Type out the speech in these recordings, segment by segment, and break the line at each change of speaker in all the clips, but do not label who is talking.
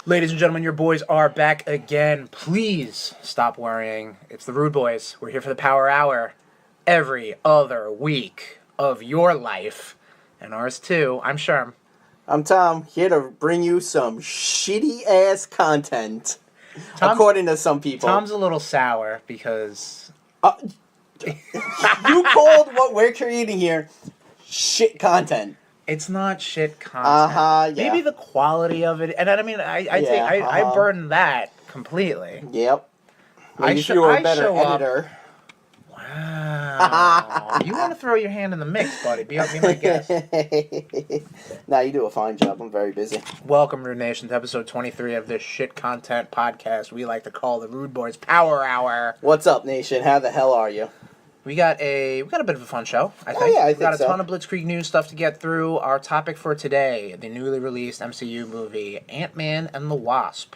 Ladies and gentlemen, your boys are back again. Please stop worrying. It's the Rude Boys. We're here for the Power Hour every other week of your life. And ours too. I'm Sherm.
I'm Tom, here to bring you some shitty-ass content, according to some people.
Tom's a little sour because...
You called what we're creating here shit content.
It's not shit content.
Yeah.
Maybe the quality of it. And I mean, I burn that completely.
Yep. Maybe if you were a better editor.
Wow. You want to throw your hand in the mix, buddy. Be my guest.
Nah, you do a fine job. I'm very busy.
Welcome, Rude Nation, to episode 23 of this shit content podcast we like to call the Rude Boys Power Hour.
What's up, Nation? How the hell are you?
We got a bit of a fun show, I think.
Oh, yeah,
We've got a ton of Blitzkrieg news stuff to get through. Our topic for today, the newly released MCU movie, Ant-Man and the Wasp.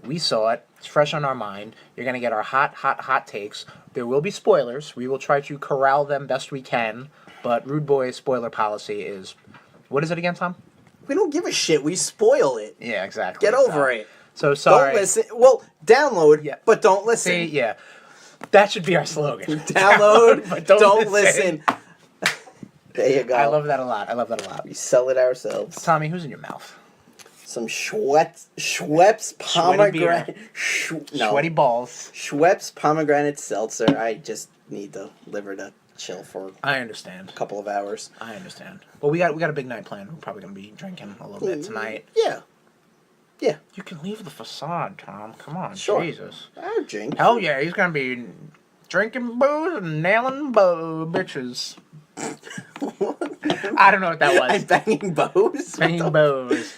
We saw it. It's fresh on our mind. You're going to get our hot takes. There will be spoilers. We will try to corral them best we can. But Rude Boys spoiler policy is... What is it again, Tom?
We don't give a shit. We spoil it.
Yeah, exactly.
Get over it.
So sorry.
Don't listen. Well, download, but don't listen.
See, yeah. That should be our slogan.
Download, but don't listen. There you go.
I love that a lot.
We sell it ourselves.
Tommy, who's in your mouth?
Some Schweppes pomegranate.
Sweaty balls.
Schweppes pomegranate seltzer. I just need the liver to chill for
I understand.
a couple of hours.
I understand. Well, we got a big night planned. We're probably going to be drinking a little bit tonight.
Yeah.
You can leave the facade, Tom. Come on,
sure.
Jesus.
I'll drink.
Hell yeah, he's going to be drinking booze and nailing bitches. I don't know what that was.
I'm banging bows?
Banging bows.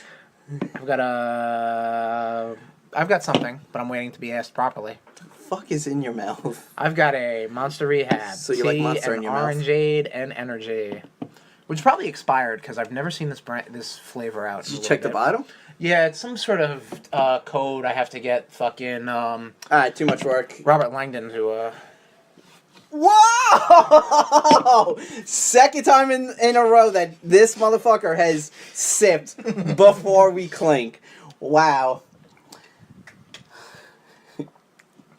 I've got something, but I'm waiting to be asked properly.
What the fuck is in your mouth?
I've got a Monster Rehab.
So you like Monster in your mouth?
Orangeade and Energy. Which probably expired because I've never seen this flavor out.
Did you check the bottom?
Yeah, it's some sort of code I have to get fucking...
Alright, too much work.
Robert Langdon to...
Whoa! Second time in a row that this motherfucker has sipped before we clink. Wow.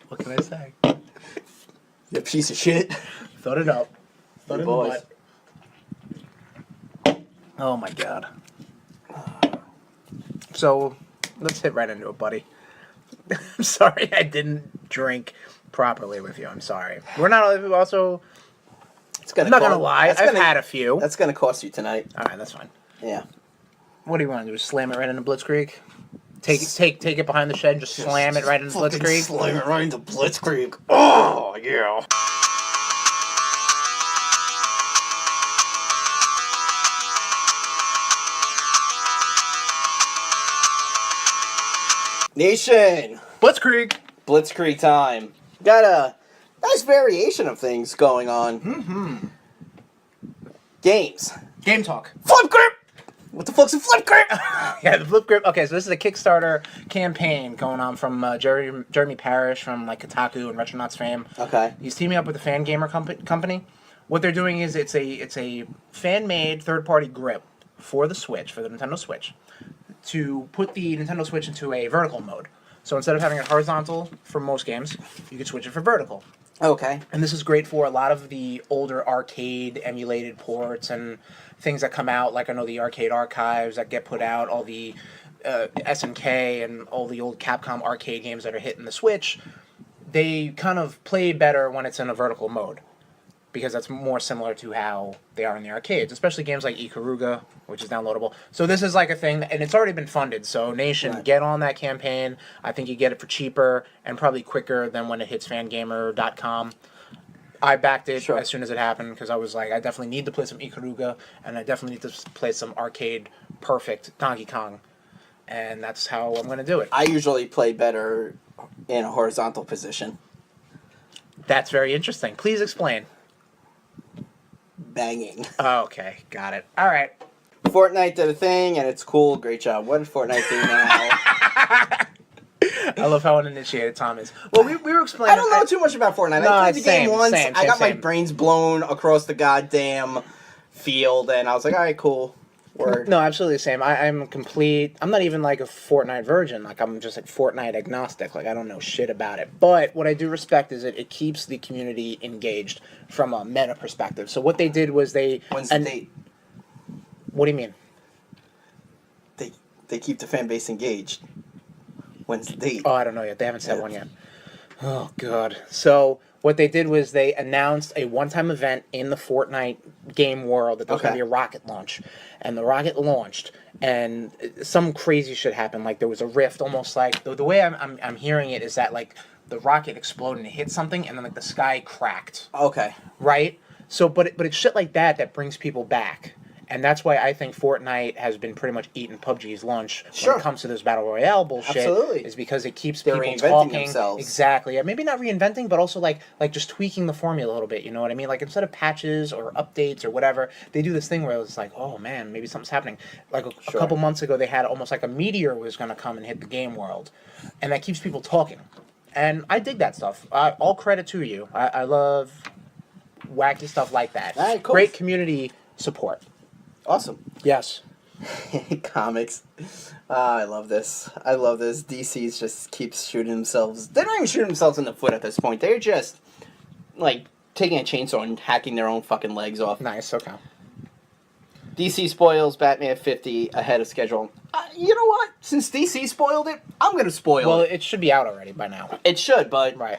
What can I say?
You piece of shit.
Throw it up. Throw it in the
Boys.
butt. Oh my god. So, let's hit right into it, buddy. I'm sorry I didn't drink properly with you. I'm sorry. We're not also... I'm not going to lie. I've had a few.
That's going to cost you tonight.
Alright, that's fine.
Yeah.
What do you want to do? Slam it right into Blitzkrieg? Take it behind the shed and just slam it right into Blitzkrieg?
Slam it right into Blitzkrieg. Oh, yeah. Nation! Blitzkrieg time. Got a nice variation of things going on.
Mm-hmm.
Games.
Game talk.
Flip grip! What the fuck's a flip grip?
Yeah, the flip grip. Okay, so this is a Kickstarter campaign going on from Jeremy Parrish from like Kotaku and Retronauts fame.
Okay.
He's teaming up with the Fan Gamer company. What they're doing is it's a fan-made third-party grip for the Switch, for the Nintendo Switch, to put the Nintendo Switch into a vertical mode. So instead of having it horizontal for most games, you can switch it for vertical.
Okay.
And this is great for a lot of the older arcade emulated ports and things that come out, like I know the arcade archives that get put out, all the SNK and all the old Capcom arcade games that are hitting the Switch. They kind of play better when it's in a vertical mode, because that's more similar to how they are in the arcades, especially games like Ikaruga, which is downloadable. So this is like a thing, and it's already been funded, so Nation, get on that campaign. I think you get it for cheaper and probably quicker than when it hits fangamer.com. I backed it as soon as it happened, because I was like, I definitely need to play some Ikaruga, and I definitely need to play some arcade perfect Donkey Kong, and that's how I'm going to do it.
I usually play better in a horizontal position.
That's very interesting. Please explain.
Banging.
Oh, okay, got it. All right.
Fortnite did a thing, and it's cool. Great job. What did Fortnite do now?
I love how uninitiated Tom is. Well, we were explaining...
I don't know too much about Fortnite.
No,
I played the game once. I got my
same.
brains blown across the goddamn field, and I was like, all right, cool. Word.
No, absolutely the same. I'm not even like a Fortnite virgin. Like I'm just like Fortnite agnostic. Like I don't know shit about it. But what I do respect is it keeps the community engaged from a meta perspective. So what they did was
When's the date?
What do you mean?
They keep the fan base engaged. When's the date?
Oh, I don't know yet. They haven't said one yet. Oh god. So what they did was they announced a one-time event in the Fortnite game world that there was going to be a rocket launch. And the rocket launched, and some crazy shit happened. Like there was a rift, almost like the way I'm hearing it is that like the rocket exploded and it hit something, and then like the sky cracked.
Okay.
Right. So, but it's shit like that brings people back. And that's why I think Fortnite has been pretty much eating PUBG's lunch when it comes to this Battle Royale bullshit.
Absolutely.
Is because it keeps
They're
people
reinventing
talking.
themselves.
Exactly. Yeah, maybe not reinventing, but also like just tweaking the formula a little bit. You know what I mean? Like instead of patches or updates or whatever, they do this thing where it's like, oh man, maybe something's happening. Like a couple months ago, they had almost like a meteor was going to come and hit the game world. And that keeps people talking. And I dig that stuff. All credit to you. I love wacky stuff like that.
All right, cool.
Great community support.
Awesome.
Yes.
Comics. I love this. I love this. DC's just keeps shooting themselves. They're not even shooting themselves in the foot at this point. They're just, like, taking a chainsaw and hacking their own fucking legs off.
Nice, okay.
DC spoils Batman 50 ahead of schedule. You know what? Since DC spoiled it, I'm going to spoil it.
Well, it should be out already by now.
It should, but...
Right.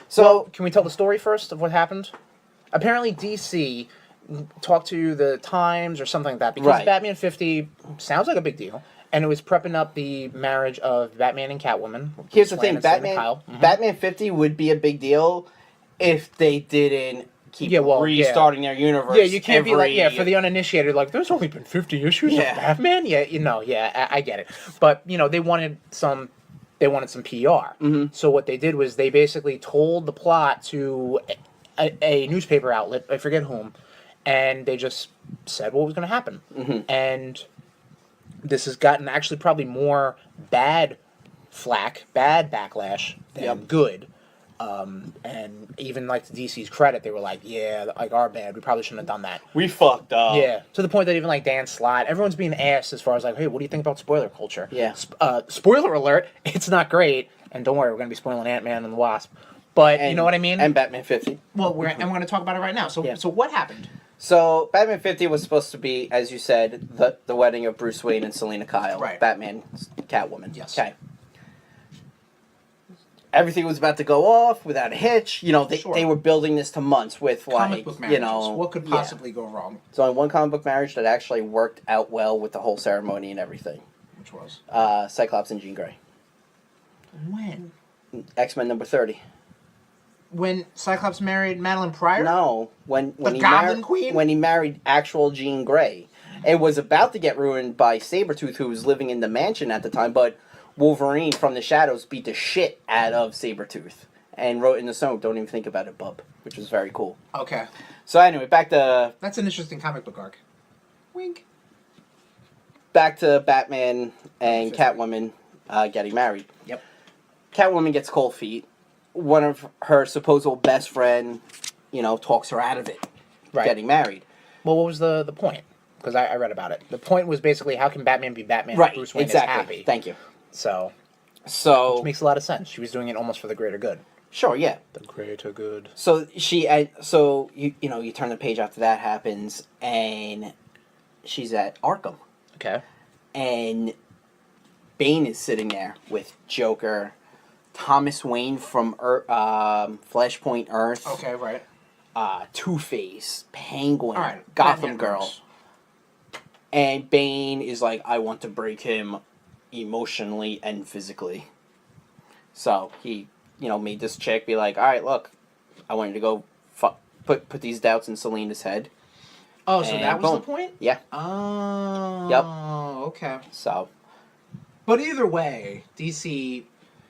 So,
well, can we tell the story first of what happened? Apparently DC talked to the Times or something like that because Batman 50 sounds like a big deal, and it was prepping up the marriage of Batman and Catwoman.
Here's the thing, Batman 50 would be a big deal if they didn't keep restarting their universe.
Yeah, you can't be like, for the uninitiated, like, there's only been 50 issues of Batman? Yeah, I get it. But, they wanted some PR. Mm-hmm. So what they did was they basically told the plot to a newspaper outlet, I forget whom, and they just said what was going to happen. Mm-hmm. And this has gotten actually probably more bad backlash than good. And even like to DC's credit, they were like, yeah, like our bad. We probably shouldn't have done that.
We fucked up.
Yeah, to the point that even like Dan Slott, everyone's being asked as far as like, hey, what do you think about spoiler culture?
Yeah.
Spoiler alert, it's not great. And don't worry, we're going to be spoiling Ant-Man and the Wasp. But you know what I mean?
And Batman 50.
Well, we're going to talk about it right now. So what happened?
So, Batman 50 was supposed to be, as you said, the wedding of Bruce Wayne and Selina Kyle.
Right.
Batman, Catwoman.
Yes.
Okay. Everything was about to go off without a hitch. They were building this to months with,
comic book marriages. What could possibly go wrong?
There's only one comic book marriage that actually worked out well with the whole ceremony and everything.
Which was?
Cyclops and Jean Grey.
When?
X-Men number 30.
When Cyclops married Madeline Pryor?
No, when
he Goblin Queen?
When he married actual Jean Grey. It was about to get ruined by Sabretooth, who was living in the mansion at the time, but Wolverine from the shadows beat the shit out of Sabretooth and wrote in the song, "Don't even think about it, bub," which was very cool.
Okay.
So anyway, back to...
That's an interesting comic book arc. Wink.
Back to Batman and Catwoman getting married.
Yep.
Catwoman gets cold feet. One of her supposed best friend, talks her out of it. Right. Getting married.
Well, what was the point? Because I read about it. The point was basically, how can Batman be Batman
if
Bruce Wayne is happy?
Thank you.
So... Which makes a lot of sense. She was doing it almost for the greater good.
Sure, yeah.
The greater good.
So you turn the page after that happens, and she's at Arkham.
Okay.
And Bane is sitting there with Joker, Thomas Wayne from Flashpoint Earth.
Okay, right.
Two-Face, Penguin, Gotham Girl. And Bane is like, I want to break him emotionally and physically. So he, made this chick be like, all right, look, I want you to go put these doubts in Selina's head.
Oh, so that was the point?
Yeah.
Oh.
Yep.
Okay.
So.
But either way, DC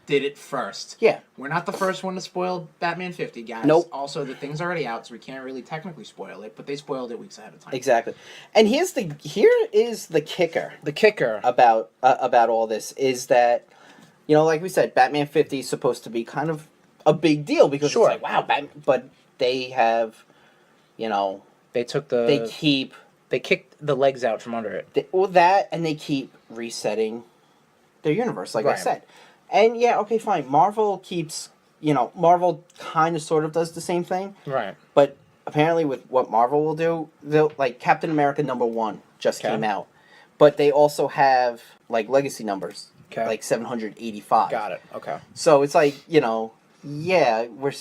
did it first. Yeah. We're not the first one to spoil Batman 50, guys.
Nope.
Also, the thing's already out, so we can't really technically spoil it, but they spoiled it weeks ahead of time.
Exactly. And here is the kicker.
The kicker
about all this is that, like we said, Batman 50 is supposed to be kind of a big deal because it's like, wow, Batman, but they have,
they took
they keep
They kicked the legs out from under it.
That, and they keep resetting their universe, like I
Right.
said. And yeah, okay, fine. Marvel keeps, Marvel kind of sort of does the same thing.
Right.
But apparently with what Marvel will do, they'll, like, Captain America #1 just came out. But they also have, like, legacy numbers.
Okay.
Like 785.
Got it. Okay.
So it's like, yeah, we're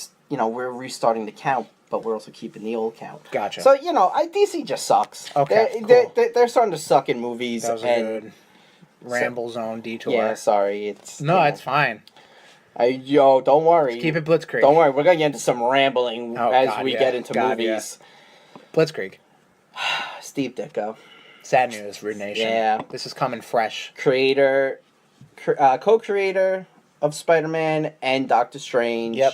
restarting the count, but we're also keeping the old count.
Gotcha.
So, DC just sucks.
Okay,
They're starting to suck in movies.
That was a good ramble zone detour.
Yeah, sorry.
It's fine.
Don't worry.
Let's keep it Blitzkrieg.
Don't worry, we're going to get into some rambling as we get into movies.
Yeah. Blitzkrieg.
Steve Ditko.
Sad news, Rude Nation.
Yeah.
This is coming fresh.
Co-creator of Spider-Man and Doctor Strange.
Yep.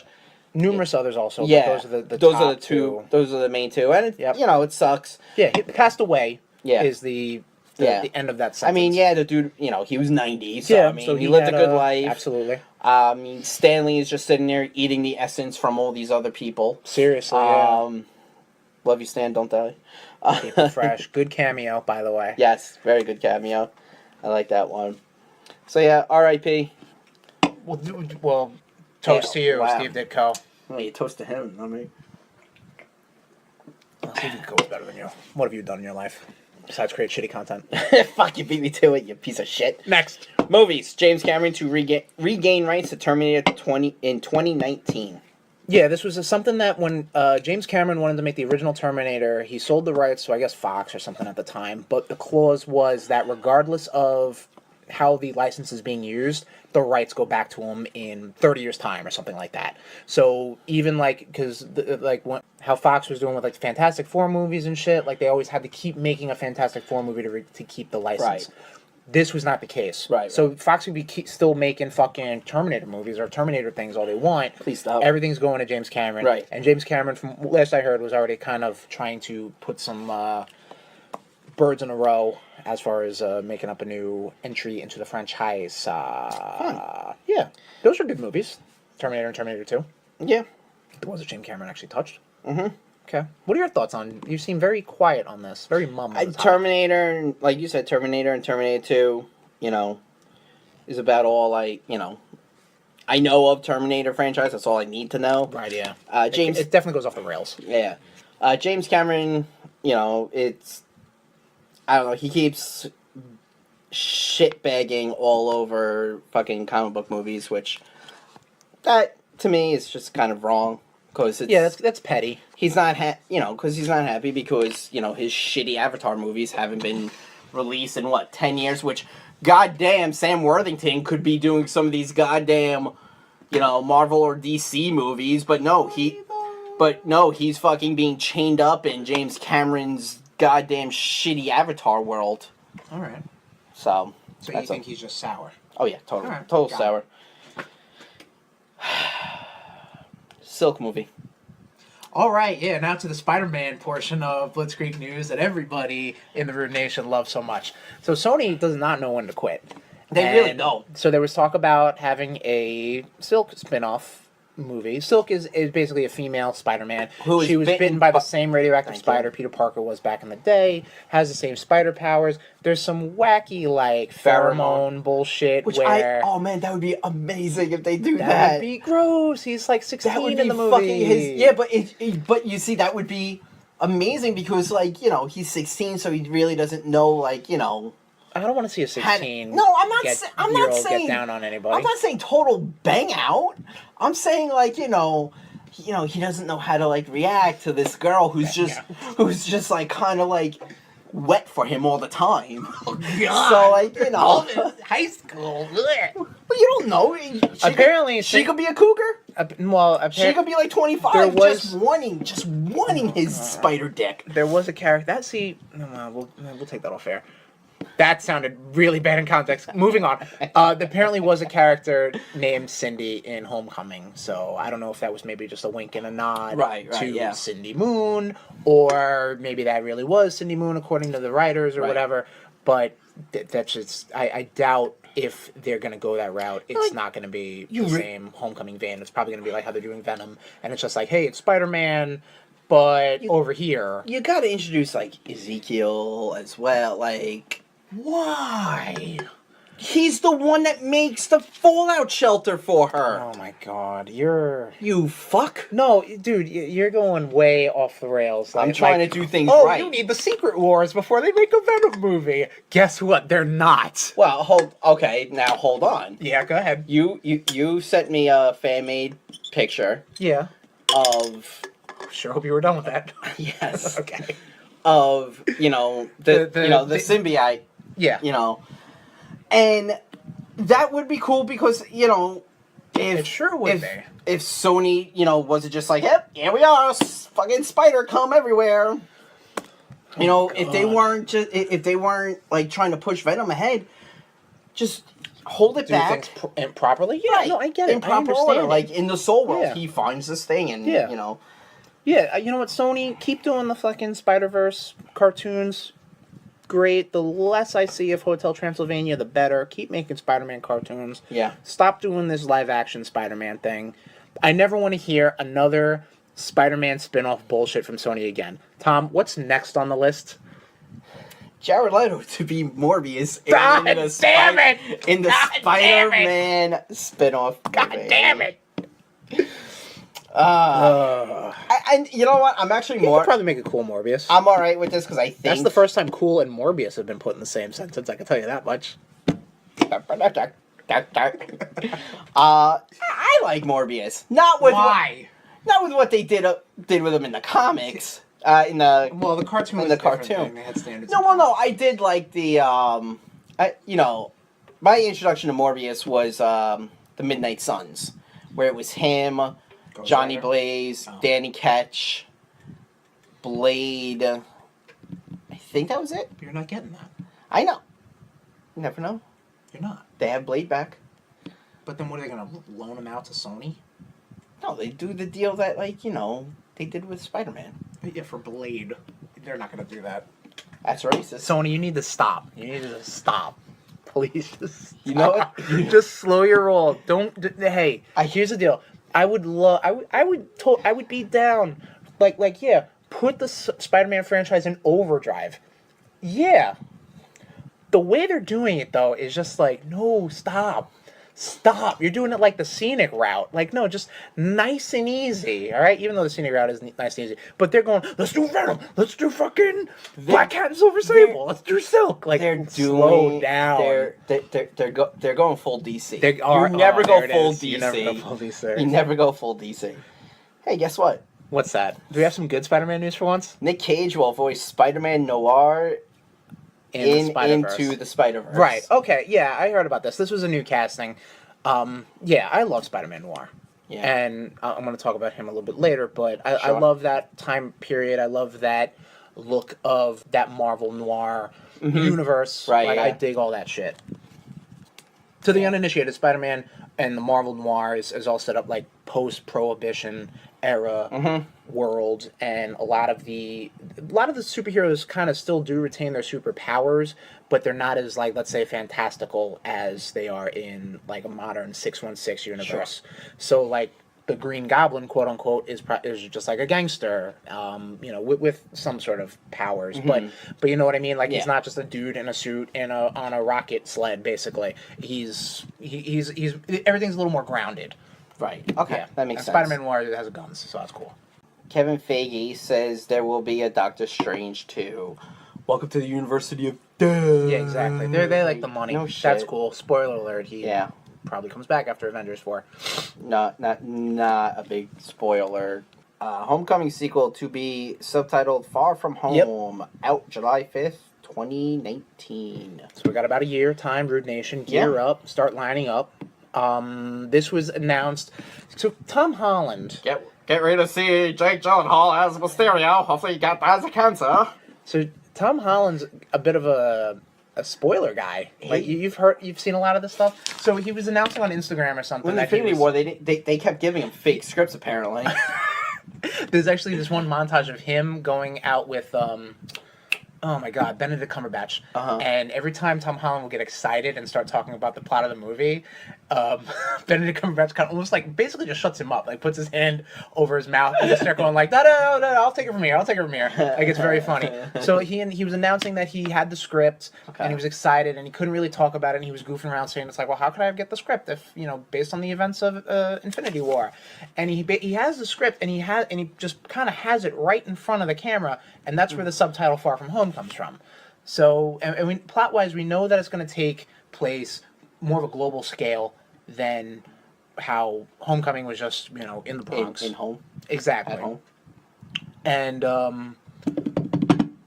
Numerous others also.
Yeah.
But those are the
those
top
are the two. Those are the main two. And, it sucks.
Yeah, he passed away
Yeah.
is the end of that sentence.
I mean, yeah, the dude, he was 90, so, so he lived a good life.
Absolutely.
Stanley is just sitting there eating the essence from all these other people.
Seriously,
Love you, Stan, don't die.
Keep it fresh. Good cameo, by the way.
Yes, very good cameo. I like that one. So, yeah, R.I.P.
Well, toast to you,
wow.
Steve Ditko.
Well, you toast to him, not me.
Steve Ditko was better than you. What have you done in your life? Besides create shitty content.
Fuck, you beat me to it, you piece of shit.
Next.
Movies. James Cameron to regain rights to Terminator 2019.
Yeah, this was something that when James Cameron wanted to make the original Terminator, he sold the rights to, I guess, Fox or something at the time. But the clause was that regardless of how the license is being used, the rights go back to him in 30 years' time or something like that. So even how Fox was doing with like Fantastic Four movies and shit, like they always had to keep making a Fantastic Four movie to keep the license.
Right.
This was not the case.
Right.
So Fox would be still making fucking Terminator movies or Terminator things all they want.
Please stop.
Everything's going to James Cameron.
Right.
And James Cameron, from last I heard, was already kind of trying to put some birds in a row as far as making up a new entry into the franchise.
Fun.
Yeah. Those are good movies. Terminator and Terminator 2.
Yeah.
The ones that James Cameron actually touched.
Mm-hmm.
Okay. What are your thoughts on... You seem very quiet on this. Very mum on the topic.
Terminator, like you said, Terminator and Terminator 2, is about all I know of Terminator franchise. That's all I need to know.
Right, yeah.
James...
It definitely goes off the rails.
Yeah. James Cameron, it's... I don't know, he keeps shitbagging all over fucking comic book movies, which... That, to me, is just kind of wrong. Cause it's,
that's petty.
He's not because he's not happy because, his shitty Avatar movies haven't been released in, 10 years, which, goddamn, Sam Worthington could be doing some of these goddamn, Marvel or DC movies, but no, he's fucking being chained up in James Cameron's goddamn shitty Avatar world.
Alright.
So
you think he's just sour?
Oh, yeah, totally.
Right.
Total sour. Silk movie.
All right, yeah, now to the Spider-Man portion of Blitzkrieg News that everybody in the Rude Nation loves so much. So Sony does not know when to quit.
They really don't.
So there was talk about having a Silk spin-off movie. Silk is basically a female Spider-Man. She was bitten by the same radioactive spider Peter Parker was back in the day, has the same spider powers. There's some wacky, pheromone bullshit
oh man, that would be amazing if they do that.
That would be gross. He's 16
that would
in
be
the movie.
Fucking but you see, that would be amazing because, he's 16, so he really doesn't know,
I don't want to see a 16.
No, I'm not saying
get down on anybody.
I'm not saying total bang out. I'm saying he doesn't know how to react to this girl who's just kind of wet for him all the time.
Oh God!
So
high school.
But you don't know. She could be a cougar. She could be 25, just wanting his spider dick.
There was a character we'll take that off air. That sounded really bad in context. Moving on. There apparently was a character named Cindy in Homecoming, so I don't know if that was maybe just a wink and a nod to Cindy Moon, or maybe that really was Cindy Moon according to the writers or whatever, but that's just... I doubt if they're going to go that route, it's not going to be the same Homecoming vein. It's probably going to be like how they're doing Venom, and it's just hey, it's Spider-Man... but over here,
You gotta introduce, like, Ezekiel as well, like...
why?
He's the one that makes the fallout shelter for her.
Oh my god, you're...
You fuck.
No, dude, you're going way off the rails.
I'm trying to do things
oh,
right.
you need the Secret Wars before they make a Venom movie. Guess what? They're not.
Well, now hold on.
Yeah, go ahead.
You sent me a fan-made picture
Yeah.
of...
Sure hope you were done with that.
Yes.
Okay.
Of, the symbiote,
Yeah.
And that would be cool because,
It sure would be.
If Sony, wasn't just like, yep, here we are, fucking spider come everywhere. If they weren't like trying to push Venom ahead, just hold it back.
Do things improperly? Yeah,
Right.
no, I get it.
In proper
I understand
order.
it.
Like in the Soul World,
Yeah.
he finds this thing and,
Yeah. Yeah, you know what, Sony? Keep doing the fucking Spider-Verse cartoons. Great. The less I see of Hotel Transylvania, the better. Keep making Spider-Man cartoons.
Yeah.
Stop doing this live-action Spider-Man thing. I never want to hear another Spider-Man spin-off bullshit from Sony again. Tom, what's next on the list?
Jared Leto to be Morbius
God
in the
damn it!
in the
God
Spider-Man spin-off.
God
movie.
damn it!
And you know what? I'm actually
You
more.
could probably make a cool Morbius.
I'm all right with this because I think
That's the first time cool and Morbius have been put in the same sentence, I can tell you that much.
I like Morbius. Not with what they did with him in the comics.
The cartoon
in
was
the
different
cartoon.
thing. They had standards.
No. I did like the my introduction to Morbius was the Midnight Suns, where it was him,
Ghost
Johnny
Rider?
Blaze,
Oh.
Danny Ketch, Blade. I think that was it.
You're not getting that.
I know. You never know.
You're not.
They have Blade back.
But then what are they going to loan him out to Sony?
No, they do the deal that they did with Spider-Man.
Yeah, for Blade. They're not going to do that.
That's racist.
Sony, you need to stop. You need to stop. Please just stop.
You know what?
Just slow your roll. Hey, here's the deal. I would be down. Yeah, put the Spider-Man franchise in overdrive. Yeah. The way they're doing it, though, is just like, no, stop. Stop. You're doing it like the scenic route. No, just nice and easy, all right? Even though the scenic route is nice and easy. But they're going, let's do Venom. Let's do fucking Black Cat and Silver Sable. Let's do Silk. Slow down.
They're going full DC.
You
never go
there it
full
is.
DC.
You never go full DC.
You never go full DC. Hey, guess what?
What's that? Do we have some good Spider-Man news for once?
Nick Cage will voice Spider-Man Noir into the Spider-Verse.
Right. Okay. Yeah, I heard about this. This was a new casting. Yeah, I love Spider-Man Noir. Yeah. And I'm going to talk about him a little bit later, but I love that time period. I love that look of that Marvel Noir universe.
Right.
I dig all that shit. To the uninitiated, Spider-Man and the Marvel Noir is all set up like post-Prohibition era world, and a lot of the superheroes kind of still do retain their superpowers, but they're not as let's say fantastical as they are in a modern 616 universe. Sure. So the Green Goblin, quote unquote, is just like a gangster, with some sort of powers. But you know what I mean? He's not just a dude in a suit on a rocket sled. Basically, he's everything's a little more grounded.
Right. Okay. Yeah. That makes sense.
Spider-Man Noir has guns, so that's cool.
Kevin Feige says there will be a Doctor Strange 2. Welcome to the University of Death.
Yeah, exactly. They like the money.
No shit.
That's cool. Spoiler alert. He
Yeah.
probably comes back after Avengers 4.
Not a big spoiler. Homecoming sequel to be subtitled Far From Home. Out July 5th, 2019.
So we got about a year. Time, Rude Nation. Gear up. Start lining up. This was announced. So Tom Holland.
Get ready to see Jake Gyllenhaal as Mysterio. Hopefully you got that as a cancer. So
Tom Holland's a bit of a spoiler guy. You've seen a lot of this stuff. So he was announcing on Instagram or something.
When the Infinity War, they kept giving him fake scripts apparently.
There's actually this one montage of him going out with oh my God, Benedict Cumberbatch. And every time Tom Holland will get excited and start talking about the plot of the movie, Benedict Cumberbatch kind of almost like basically just shuts him up, like puts his hand over his mouth and just start going like, no, I'll take it from here, Like it's very funny. So he was announcing that he had the script and he was excited and he couldn't really talk about it and he was goofing around saying it's like, well, how could I get the script if based on the events of Infinity War, and he has the script and he just kind of has it right in front of the camera, and that's where the subtitle Far From Home comes from. So and plot wise, we know that it's going to take place more of a global scale than how Homecoming was just, in the Bronx.
In home.
Exactly.
At home.
And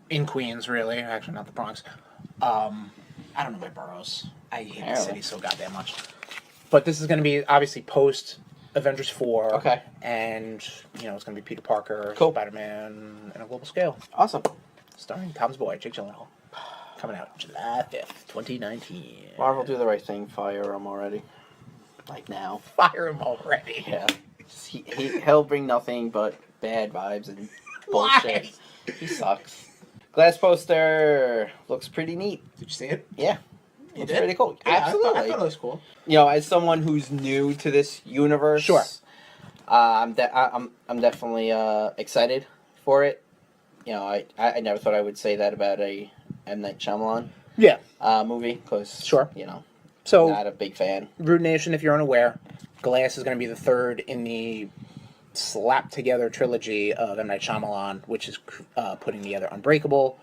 in Queens, really. Actually, not the Bronx. I don't know my boroughs. I hate the city so goddamn much. But this is going to be, obviously, post Avengers 4.
Okay.
And, it's going to be Peter Parker,
cool.
Spider-Man, on a global scale.
Awesome.
Starring Tom's boy, Jake Gyllenhaal. Coming out July 5th, 2019.
Marvel, do the right thing. Fire him already. Like now.
Fire him already.
Yeah. He'll bring nothing but bad vibes and bullshit. He sucks. Glass poster looks pretty neat.
Did you see it?
Yeah. Looks pretty cool.
Yeah,
Absolutely.
I thought it was cool.
As someone who's new to this universe,
sure.
I'm definitely excited for it. I never thought I would say that about a M. Night Shyamalan movie, because,
sure.
So, not a big fan.
Rude Nation, if you're unaware, Glass is going to be the third in the slapped together trilogy of M. Night Shyamalan, which is putting together Unbreakable.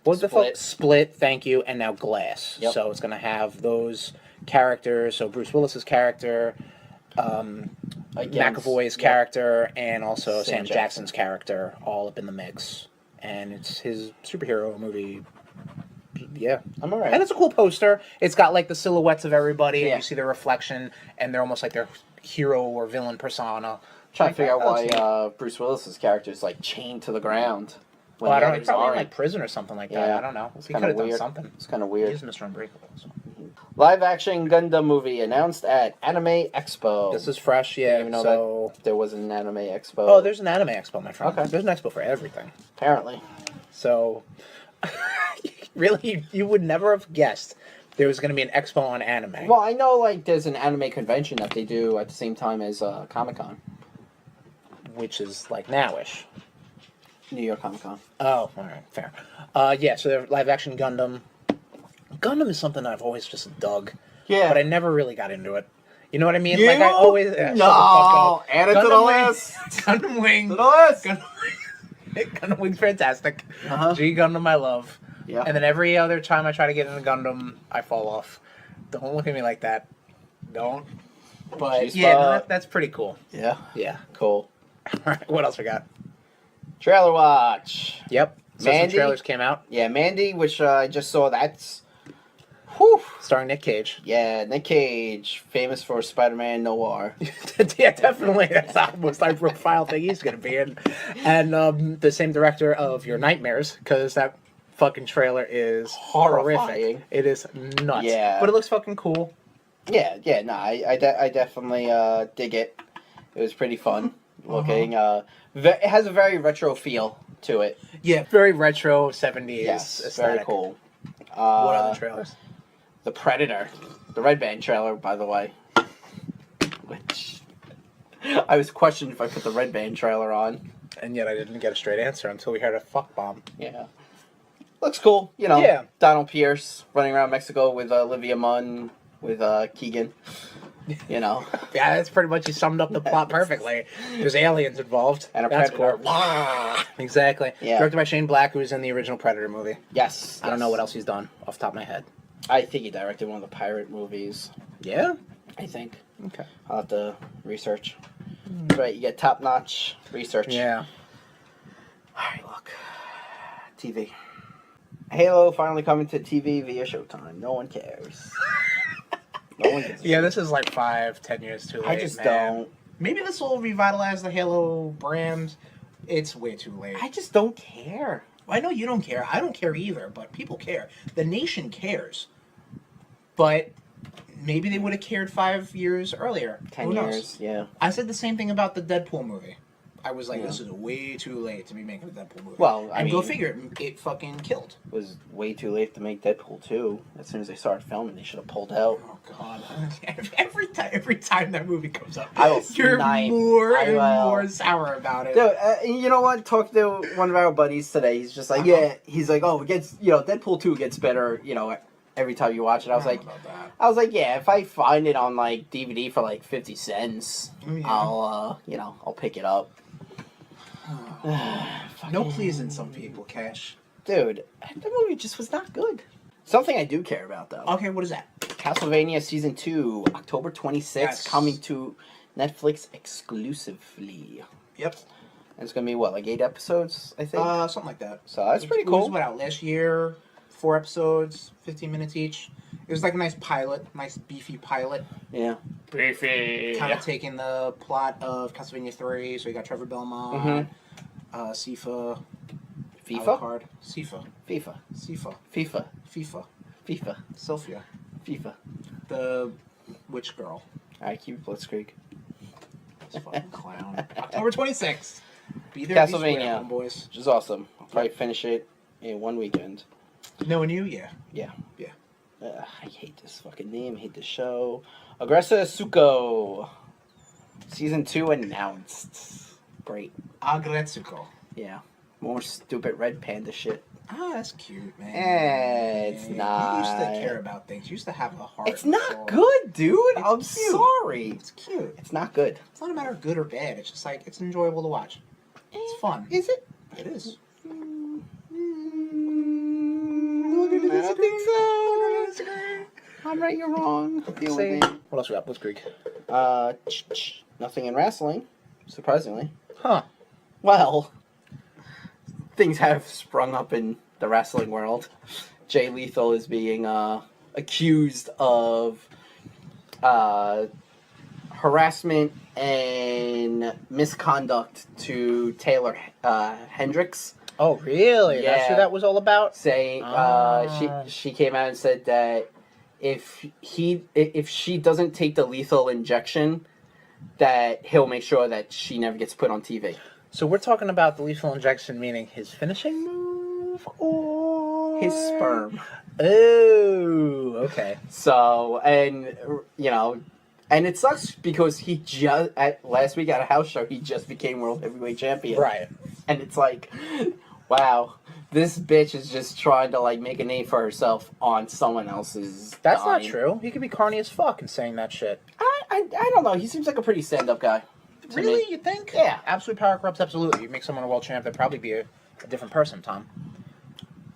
What was the Split, thank you, and now Glass. Yep. So it's going to have those characters, so Bruce Willis's character, McAvoy's character, and also Sam Jackson's character all up in the mix. And it's his superhero movie. Yeah.
I'm alright.
And it's a cool poster. It's got like the silhouettes of everybody, and you see their reflection, and they're almost like their hero or villain persona.
Trying to figure out why Bruce Willis's character is like chained to the ground.
Well, I don't know. He's probably in like prison or something like that. I don't know. He could have done something.
It's kind of weird.
He's Mr. Unbreakable. So.
Live action Gundam movie announced at Anime Expo.
This is fresh, yeah.
Even know that there was an Anime Expo.
Oh, there's an Anime Expo, my friend.
Okay.
There's an expo for everything.
Apparently.
So, really, you would never have guessed there was going to be an expo on anime.
Well, I know like there's an anime convention that they do at the same time as Comic-Con.
Which is like nowish.
New York Comic Con.
Oh, alright, fair. Yeah, so they're live action Gundam. Gundam is something I've always just dug. Yeah. But I never really got into it. You know what I mean?
You?
Like I always
no, add it to the list.
Gundam Wing.
To the list.
Gundam Wing's fantastic. G Gundam I love. Yeah. And then every other time I try to get into Gundam, I fall off. Don't look at me like that. Don't. But yeah, no, that's pretty cool.
Yeah.
Yeah.
Cool.
Alright, what else we got?
Trailer watch.
Yep. So some trailers came out.
Yeah, Mandy, which I just saw. That's... Whew.
Starring Nick Cage.
Yeah, Nick Cage, famous for Spider-Man Noir.
Yeah, definitely. That's the most high-profile thing he's going to be in. And the same director of Your Nightmares, because that fucking trailer is horrific. It is nuts.
Yeah.
But it looks fucking cool.
Yeah, no, I definitely dig it. It was pretty fun looking. It has a very retro feel to it.
Yeah, very retro 70s
yes,
aesthetic.
Very cool.
What other trailers?
The Predator. The Red Band trailer, by the way. Which... I was questioning if I put the Red Band trailer on.
And yet I didn't get a straight answer until we heard a fuck bomb.
Yeah. Looks cool, Yeah. Donald Pierce running around Mexico with Olivia Munn, with Keegan. Yeah,
that's pretty much, you summed up the plot perfectly. There's aliens involved.
And a
Predator.
Cool.
Exactly.
Yeah.
Directed by Shane Black, who was in the original Predator movie.
Yes.
I don't know what else he's done off the top of my head.
I think he directed one of the pirate movies.
Yeah?
I think.
Okay.
I'll have to research. Right, you get top-notch research.
Yeah.
Alright, look. TV. Halo finally coming to TV via Showtime. No one cares. No one cares.
Yeah, this is like 5-10 years too late.
I just don't.
Maybe this will revitalize the Halo brand. It's way too late.
I just don't care.
I know you don't care. I don't care either, but people care. The nation cares. But maybe they would have cared 5 years earlier.
10 years, yeah.
I said the same thing about the Deadpool movie. I was like, this is way too late to be making a Deadpool movie.
Well, I
and
mean,
go figure, it fucking killed.
It was way too late to make Deadpool 2. As soon as they started filming, they should have pulled out.
Oh God! Every time that movie comes up,
you're
more and more sour about it.
Dude, you know what? Talked to one of our buddies today. He's just like, he's like, oh, it gets, Deadpool 2 gets better, every time you watch it. I was like, yeah, if I find it on like DVD for like 50 cents, I'll pick it up.
No pleasing some people, Cash.
Dude, the movie just was not good. Something I do care about, though.
Okay, what is that?
Castlevania Season 2, October 26th, coming to Netflix exclusively.
Yep.
And it's going to be, what, like 8 episodes, I think?
Something like that.
So that's pretty cool.
It was, what, out last year? 4 episodes, 15 minutes each. It was like a nice pilot, nice beefy pilot.
Yeah. Beefy.
Kind of taking the plot of Castlevania 3, so you got Trevor Belmont, Sifa.
FIFA?
Alucard. Sifa.
FIFA.
Sifa.
FIFA.
FIFA.
FIFA.
Sophia.
FIFA.
The witch girl.
Alright, keep it Blitzkrieg.
This fucking clown. October 26th. Be there.
Castlevania,
boys.
Which is awesome. I'll probably finish it in one weekend.
Knowing you, yeah.
Yeah.
Yeah.
I hate this fucking name. I hate this show. Aggressa Suko. Season 2 announced. Great.
Agretsuko.
Yeah. More stupid red panda shit.
Ah, that's cute, man.
It's not.
You used to care about things. You used to have a heart.
It's not good, dude. I'm sorry.
It's cute.
It's not good.
It's not a matter of good or bad. It's just like, it's enjoyable to watch. It's fun.
Is it?
It is.
I don't think so. I'm right, you're wrong. Deal with it.
What else we got? Blitzkrieg.
Nothing in wrestling, surprisingly.
Huh.
Well, things have sprung up in the wrestling world. Jay Lethal is being accused of harassment and misconduct to Taylor Hendricks.
Oh, really?
Yeah.
That's what that was all about?
Saying she came out and said that if she doesn't take the lethal injection, that he'll make sure that she never gets put on TV.
So we're talking about the lethal injection, meaning his finishing move or
his sperm.
Oh, okay.
So, and it sucks because he just last week at a house show he just became world heavyweight champion.
Right.
And it's like, wow, this bitch is just trying to like make a name for herself on someone else's.
That's not true. He could be corny as fuck and saying that shit.
I don't know. He seems like a pretty stand-up guy.
Really?
Me.
You think?
Yeah.
Absolute power corrupts absolutely. You make someone a world champ, they'd probably be a different person, Tom.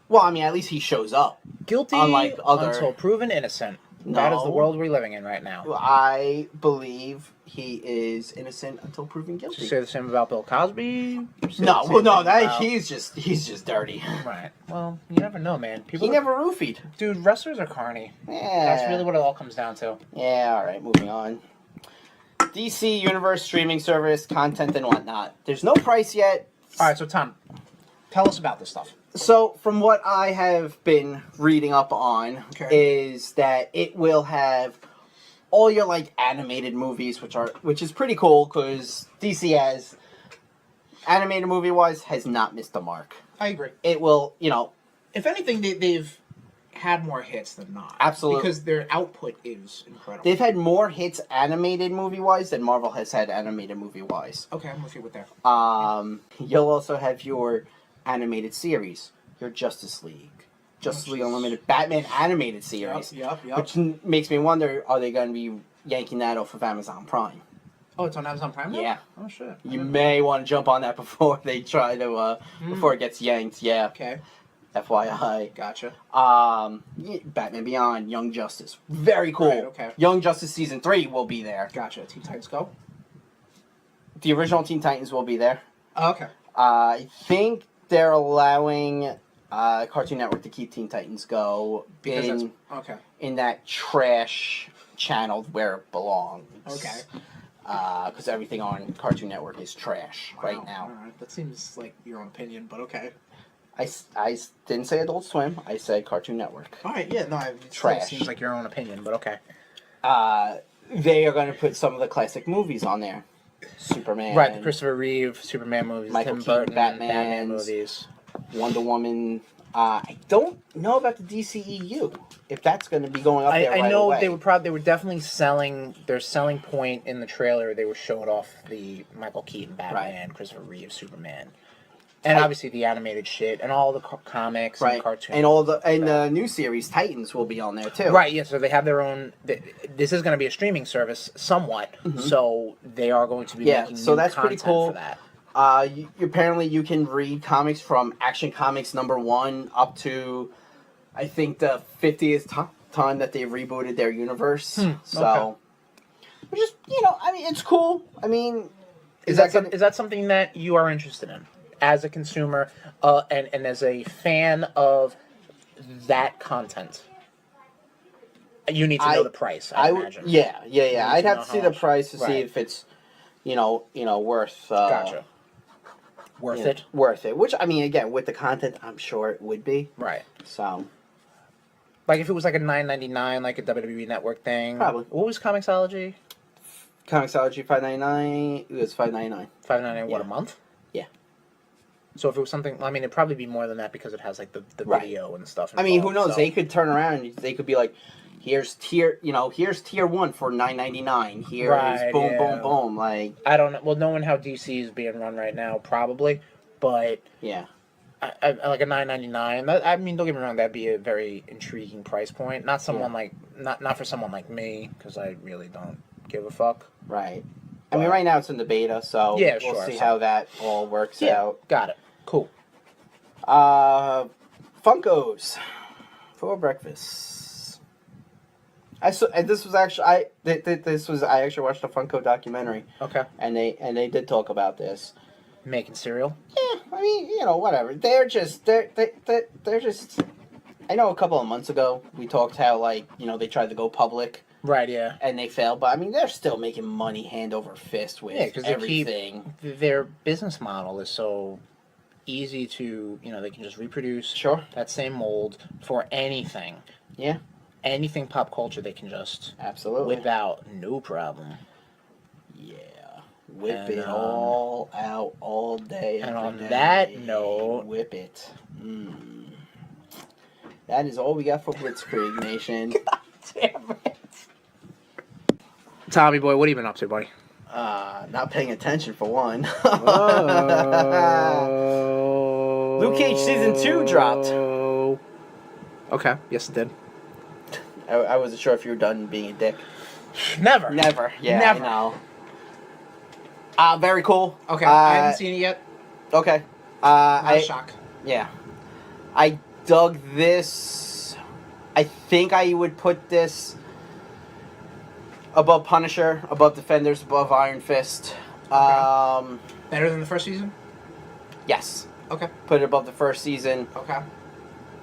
Well, I mean, at least he shows up.
Guilty
unlike other...
until proven innocent.
No.
That is the world we're living in right now.
I believe he is innocent until proven guilty.
Did you say the same about Bill Cosby?
He's just dirty.
Right. Well, you never know, man.
He never roofied.
Dude, wrestlers are carny.
Yeah.
That's really what it all comes down to.
Yeah, alright, moving on. DC Universe streaming service, content and whatnot. There's no price yet.
Alright, so Tom, tell us about this stuff.
So, from what I have been reading up on, is that it will have all your, like, animated movies, which is pretty cool, because DC has, animated movie-wise, has not missed the mark.
I agree.
It will,
If anything, they've had more hits than not.
Absolutely.
Because their output is incredible.
They've had more hits animated movie-wise than Marvel has had animated movie-wise.
Okay, I'm with you with that.
You'll also have your animated series, your Justice League Unlimited, Batman animated series.
Yep.
Which makes me wonder, are they going to be yanking that off of Amazon Prime?
Oh, it's on Amazon Prime now?
Yeah.
Oh, shit.
You may want to jump on that before they try to, before it gets yanked, yeah.
Okay.
FYI.
Gotcha.
Batman Beyond, Young Justice. Very cool.
Right, okay.
Young Justice Season 3 will be there.
Gotcha. Teen Titans Go?
The original Teen Titans will be there.
Oh, okay.
I think they're allowing Cartoon Network to keep Teen Titans Go in that trash channel where it belongs.
Okay.
Because everything on Cartoon Network is trash right now.
All right. That seems like your own opinion, but okay.
I didn't say Adult Swim. I said Cartoon Network.
All right. Yeah. No.
Trash.
Seems like your own opinion, but okay.
They are going to put some of the classic movies on there. Superman.
Right, the Christopher Reeve Superman movies,
Michael
Tim
Keaton
Burton
Batmans.
movies.
Wonder Woman. I don't know about the DCEU. If that's going to be going up there
I
right
know
away.
they were definitely selling their selling point in the trailer. They were showing off the Michael Keaton Batman, Christopher Reeve Superman, and obviously the animated shit and all the comics and cartoons
and all the new series Titans will be on there too.
Right, yeah. So they have their own. This is going to be a streaming service, somewhat. So they are going to be making
so
new
that's pretty
content
cool.
for that.
Apparently you can read comics from Action Comics #1 up to, I think, the 50th time that they rebooted their universe. So, which is, I mean, it's cool. I mean,
is that something that you are interested in as a consumer, and as a fan of that content? You need to know the price. I imagine.
Yeah. I'd have to see the price to see if it's, worth.
Gotcha. Worth it.
Worth it. Which, I mean, again, with the content, I'm sure it would be.
Right.
So,
like if it was like a $9.99, like a WWE Network thing.
Probably.
What was Comixology?
Comixology $5.99. It was $5.99.
$5.99. What, a month?
Yeah.
So if it was something, I mean, it'd probably be more than that because it has like the video and stuff.
I mean, who knows?
So.
They could turn around and they could be like, here's tier 1 for $9.99. Here's boom, boom. Like,
I don't know. Well, knowing how DC is being run right now, probably. But
yeah,
I like a $9.99. I mean, don't get me wrong. That'd be a very intriguing price point. Not someone like not for someone like me, because I really don't give a fuck.
Right. I mean, right now it's in the beta, so we'll see how that all works out.
Got it. Cool.
Funkos for breakfast. I actually watched a Funko documentary.
Okay.
And they did talk about this.
Making cereal.
Yeah, I mean, whatever. They're just. I know a couple of months ago we talked how they tried to go public.
Right. Yeah.
And they failed, but I mean they're still making money hand over fist with everything.
Their business model is so easy to they can just reproduce that same mold for anything.
Yeah.
Anything pop culture they can just
absolutely
whip out, no problem.
Yeah. Whip it all out all day.
And on that note,
whip it. That is all we got for Blitzkrieg Nation.
God damn it. Tommy boy, what have you been up to, buddy?
Not paying attention for one.
Oh.
Luke Cage season 2 dropped.
Okay, yes it did.
I wasn't sure if you were done being a dick.
Never.
Yeah,
never.
I know. Very cool.
Okay, I haven't seen it yet.
Okay.
Shock.
Yeah. I dug this. I think I would put this above Punisher, above Defenders, above Iron Fist.
Okay. Better than the first season?
Yes.
Okay.
Put it above the first season.
Okay.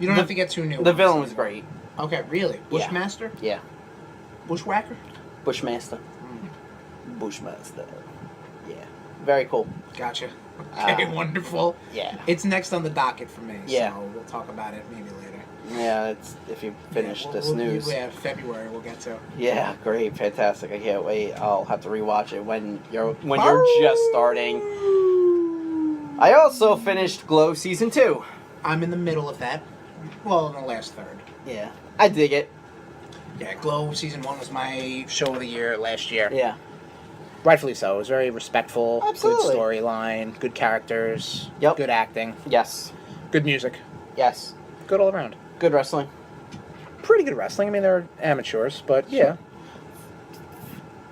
You don't have to get too new.
The villain was great.
Okay, really? Bushmaster?
Yeah.
Bushwhacker?
Bushmaster. Bushmaster. Yeah. Very cool.
Gotcha. Okay, wonderful.
Yeah.
It's next on the docket for me,
so
we'll talk about it maybe later.
Yeah, it's if you finish this news.
Yeah, February we'll get to.
Yeah, great, fantastic. I can't wait. I'll have to rewatch it when you're just starting. I also finished Glow season 2.
I'm in the middle of that. Well, in the last third.
Yeah, I dig it.
Yeah, Glow season 1 was my show of the year last year.
Yeah.
Rightfully so. It was very respectful.
Absolutely.
Good storyline, good characters,
Yep.
good acting.
Yes.
Good music.
Yes.
Good all around.
Good wrestling.
Pretty good wrestling. I mean, they're amateurs, but yeah.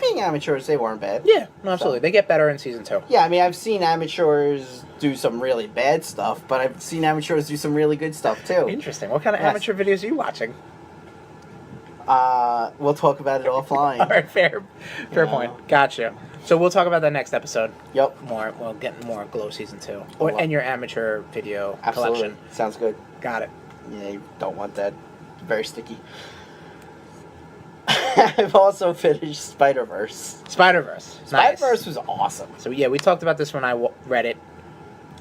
Being amateurs, they weren't bad.
Yeah, no, absolutely. They get better in season 2.
Yeah, I mean, I've seen amateurs do some really bad stuff, but I've seen amateurs do some really good stuff, too.
Interesting. What kind of amateur videos are you watching?
We'll talk about it offline.
All right, fair point. Gotcha. So we'll talk about that next episode.
Yep.
We'll get more Glow season 2. And your amateur video collection.
Sounds good.
Got it.
Yeah, you don't want that. Very sticky. I've also finished Spider-Verse.
Spider-Verse. Nice.
Spider-Verse was awesome.
So yeah, we talked about this when I read it.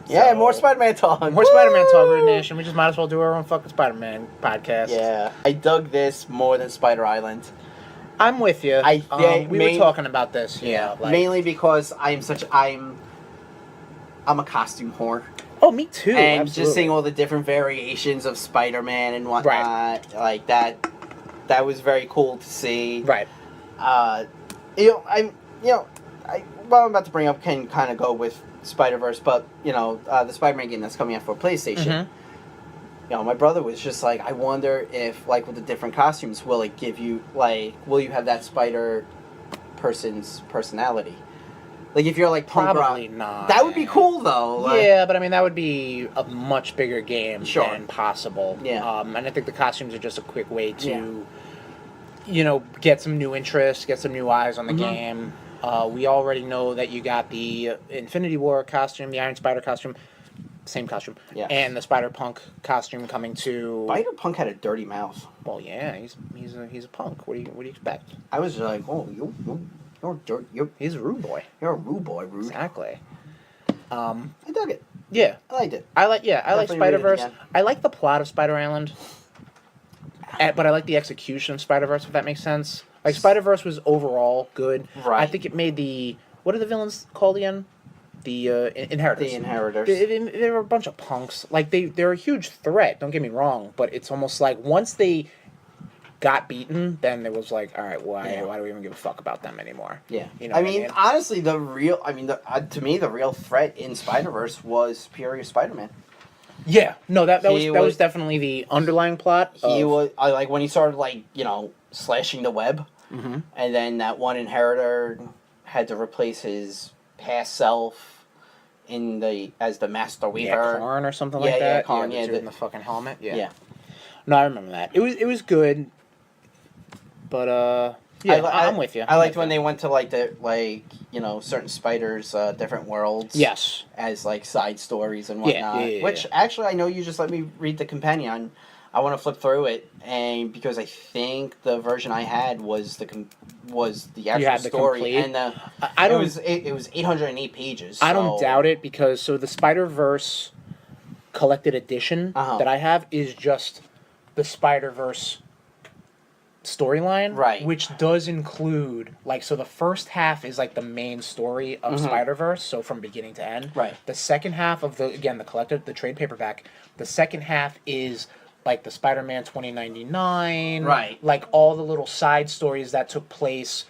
Yeah, more Spider-Man talk.
More Spider-Man talk, Root Nation. We just might as well do our own fucking Spider-Man podcast.
Yeah. I dug this more than Spider Island.
I'm with you. We were talking about this. Yeah,
mainly because I'm a costume whore.
Oh, me too.
And
absolutely.
just seeing all the different variations of Spider-Man and whatnot, like that was very cool to see.
Right.
What I'm about to bring up can kind of go with Spider-Verse, but the Spider-Man game that's coming out for PlayStation. My brother was just like, I wonder if, like, with the different costumes, will it give you, like, will you have that Spider person's personality? Like, if you're like punk
probably
rock,
not.
That would be cool though. Like,
yeah, but I mean that would be a much bigger game than possible.
Yeah.
And I think the costumes are just a quick way to, get some new interest, get some new eyes on the game. We already know that you got the Infinity War costume, the Iron Spider costume, same costume, and the Spider Punk costume coming to.
Spider Punk had a dirty mouth.
Well, yeah, he's a punk. What do you expect?
I was like, oh,
he's a rude boy.
You're a rude boy, rude.
Exactly.
I dug it.
Yeah,
I liked it.
I like Spider-Verse. I like the plot of Spider Island, but I like the execution of Spider-Verse. If that makes sense. Like Spider-Verse was overall good.
Right.
I think it made the what are the villains called again? The Inheritors.
The Inheritors.
They were a bunch of punks. Like they're a huge threat. Don't get me wrong, but it's almost like once they got beaten, then it was like, all right, why do we even give a fuck about them anymore?
Yeah.
You know
I mean, honestly, to me, the real threat in Spider-Verse was Superior Spider-Man.
Yeah. No, that was definitely the underlying plot.
He was like when he started slashing the web, and then that one Inheritor had to replace his past self as the Master Weaver.
Yeah, Karn or something like that.
Yeah, Karn. Yeah,
in the fucking helmet. Yeah.
Yeah.
No, I remember that. It was good. But I'm with you.
I liked when they went to certain spiders, different worlds.
Yes.
As side stories and whatnot.
Yeah.
Which actually, I know you just let me read the companion. I want to flip through it, and because I think the version I had was the actual story, and it was 808 pages. So.
I don't doubt it because the Spider-Verse collected edition that I have is just the Spider-Verse storyline,
right?
Which does include the first half is the main story of Spider-Verse, so from beginning to end.
Right.
The second half of the collected the trade paperback. The second half is the Spider-Man 2099.
Right.
All the little side stories that took place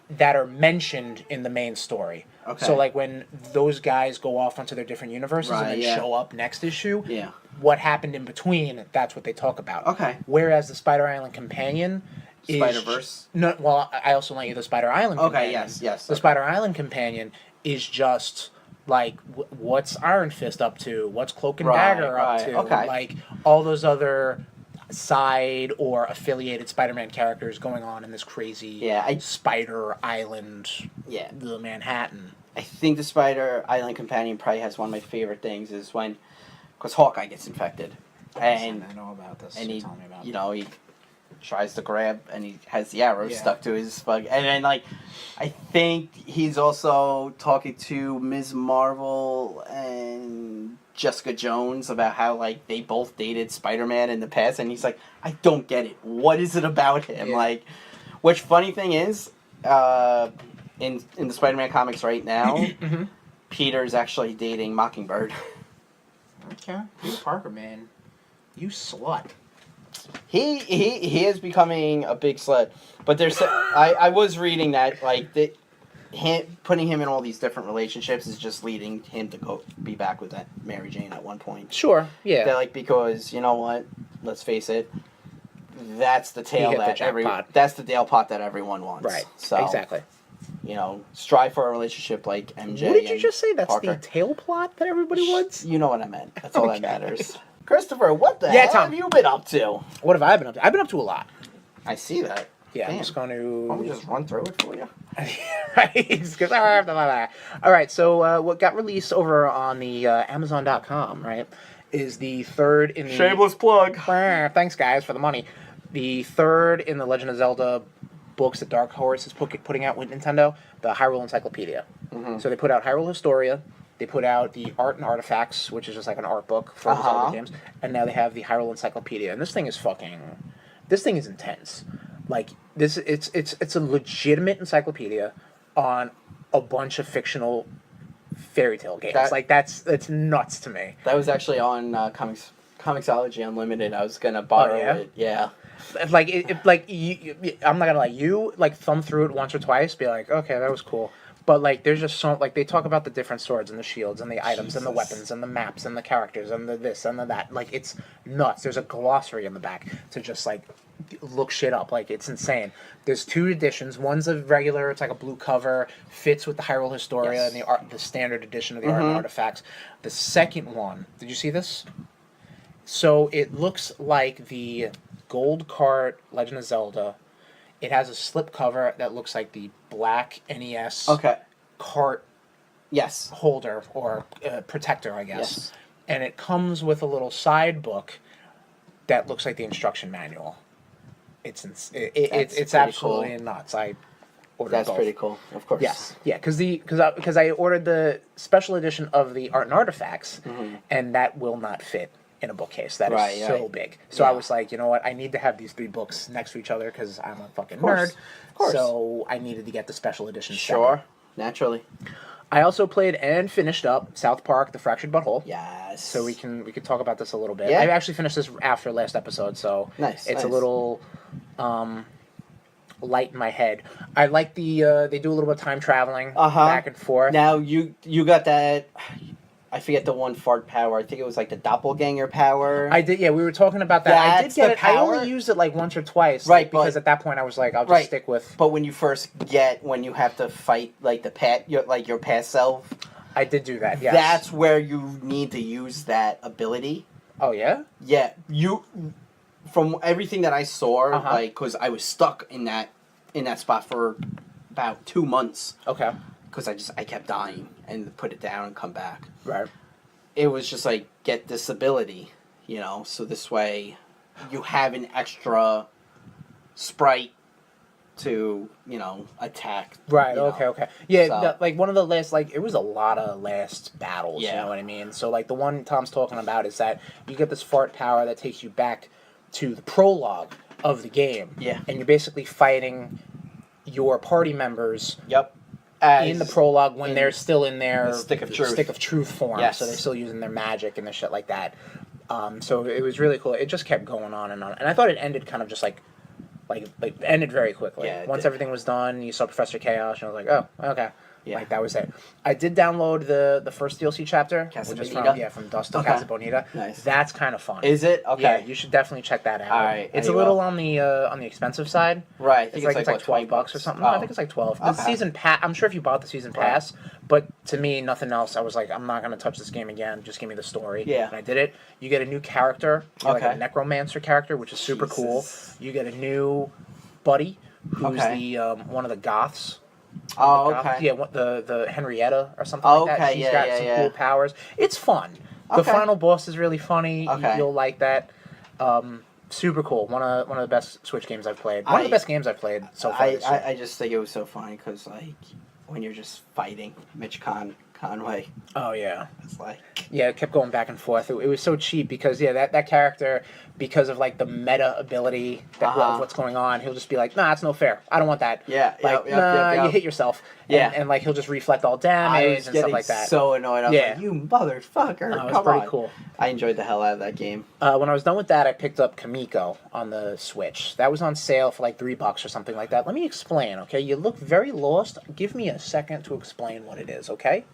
that are mentioned in the main story.
Okay.
So when those guys go off onto their different universes and then show up next issue.
Yeah.
What happened in between, that's what they talk about.
Okay.
Whereas the Spider Island Companion is...
Spider-Verse?
No, well, I also lent you the Spider Island Companion.
Okay, yes.
The Spider Island Companion is just, what's Iron Fist up to? What's Cloak and Dagger up to?
Okay.
All those other side or affiliated Spider-Man characters going on in this crazy Spider Island, the Manhattan.
I think the Spider Island Companion probably has one of my favorite things is when... Because Hawkeye gets infected, and
I know about this.
And he,
tell me about
he tries to grab, and he has the arrow stuck to his bug. And then, I think he's also talking to Ms. Marvel and Jessica Jones about how they both dated Spider-Man in the past, and he's like, I don't get it. What is it about him?
Yeah.
Which funny thing is, in the Spider-Man comics right now, Peter's actually dating Mockingbird.
Okay. Peter Parker, man. You slut.
He is becoming a big slut. But there's I was reading that putting him in all these different relationships is just leading him to go be back with that Mary Jane at one point.
Sure, yeah.
They're because you know what? Let's face it. That's the tail that's the tail pot that everyone wants.
Right.
So
exactly.
Strive for a relationship like MJ.
What did you just say? That's
Parker.
the tail plot that everybody wants?
You know what I meant. That's all that matters. Christopher, what the hell
Tom.
have you been up to?
What have I been up to? I've been up to a lot.
I see that.
Yeah,
Damn.
I'm just going to...
Let me just run through it for you.
Right. All right, so what got released over on the Amazon.com, right, is the third in the...
Shameless plug.
Thanks, guys, for the money. The third in the Legend of Zelda books that Dark Horse is putting out with Nintendo, the Hyrule Encyclopedia. Mm-hmm. So they put out Hyrule Historia, they put out the Art and Artifacts, which is just an art book for the Zelda games, and now they have the Hyrule Encyclopedia. And this thing is intense. it's a legitimate encyclopedia on a bunch of fictional fairy tale games. That's nuts to me.
That was actually on Comixology Unlimited. I was gonna borrow it. Yeah.
I'm not gonna lie, you like thumb through it once or twice, be like, okay, that was cool. But like, there's just so like they talk about the different swords and the shields and the items and the weapons and the maps and the characters and the this and the that. Like, it's nuts. There's a glossary in the back to just like look shit up. Like, it's insane. There's 2 editions. One's a regular. It's like a blue cover, fits with the Hyrule Historia and the standard edition of the art and artifacts. The second one, did you see this? So it looks like the Gold Cart Legend of Zelda. It has a slip cover that looks like the black NES cart holder or protector, I guess.
Yes.
And it comes with a little side book that looks like the instruction manual. It's absolutely nuts. I ordered
That's
both.
pretty cool. Of course.
Yes, yeah, because I ordered the special edition of the art and artifacts, and that will not fit in a bookcase. That is so big. So I was like, you know what? I need to have these 3 books next to each other because I'm a fucking nerd.
Of course.
So I needed to get the special edition.
Sure. Naturally.
I also played and finished up South Park: The Fractured Butthole.
Yes.
So we can talk about this a little bit.
Yeah.
I actually finished this after last episode, so it's a little light in my head. I like they do a little bit of time traveling back and forth.
Now you got that. I forget the one fart power. I think it was like the doppelganger power.
I did, yeah. We were talking about that. I did get it. I only used it like once or twice,
right?
Because at that point I was like, I'll just stick with.
But when you have to fight like your past self,
I did do that. Yes.
That's where you need to use that ability.
Oh yeah.
Yeah, from everything that I saw, like, because I was stuck in that spot for about 2 months.
Okay.
Because I kept dying and put it down and come back.
Right.
It was just like, get this ability, so this way you have an extra sprite to, attack.
Right, okay. Yeah, so, like one of the last, like, it was a lot of last battles, you know what I mean? So, like, the one Tom's talking about is that you get this fart power that takes you back to the prologue of the game.
Yeah.
And you're basically fighting your party members.
Yep.
In the prologue when they're still in their
stick of truth
form, so they're still using their magic and their shit like that. So it was really cool. It just kept going on, and I thought it ended kind of just like ended very quickly.
Yeah,
once everything was done, you saw Professor Chaos, and I was like, oh, okay. Yeah. Like, that was it. I did download the first DLC chapter, which is from Dust to Casa Bonita.
Nice.
That's kind of fun.
Is it? Okay.
Yeah, you should definitely check that out.
All right.
It's a little on the expensive side.
Right. I think
it's like $20 or something.
Oh.
I think it's like 12. The season pass. I'm sure if you bought the season pass, but to me, nothing else. I was like, I'm not gonna touch this game again. Just give me the story.
Yeah.
And I did it. You get a new character, like a necromancer character, which is super cool. You get a new buddy, who's the one of the goths.
Oh, okay.
Yeah, the Henrietta or something like that. She's got some cool powers. It's fun. The final boss is really funny. You'll like that. Super cool. One of the best Switch games I've played. One of the best games I've played so far this year.
I just think it was so funny because, like, when you're just fighting Mitch Conway.
Oh, yeah.
It's like...
Yeah, it kept going back and forth. It was so cheap because, that character, because of, like, the meta ability of what's going on, he'll just be like, nah, it's no fair. I don't want that.
Yeah.
Like, you hit yourself.
Yeah.
And, like, he'll just reflect all damage and stuff like that.
So annoyed. I was like, you motherfucker.
It was pretty cool.
I enjoyed the hell out of that game.
When I was done with that, I picked up Kamiko on the Switch. That was on sale for like $3 or something like that. Let me explain, okay? You look very lost. Give me a second to explain what it is, okay?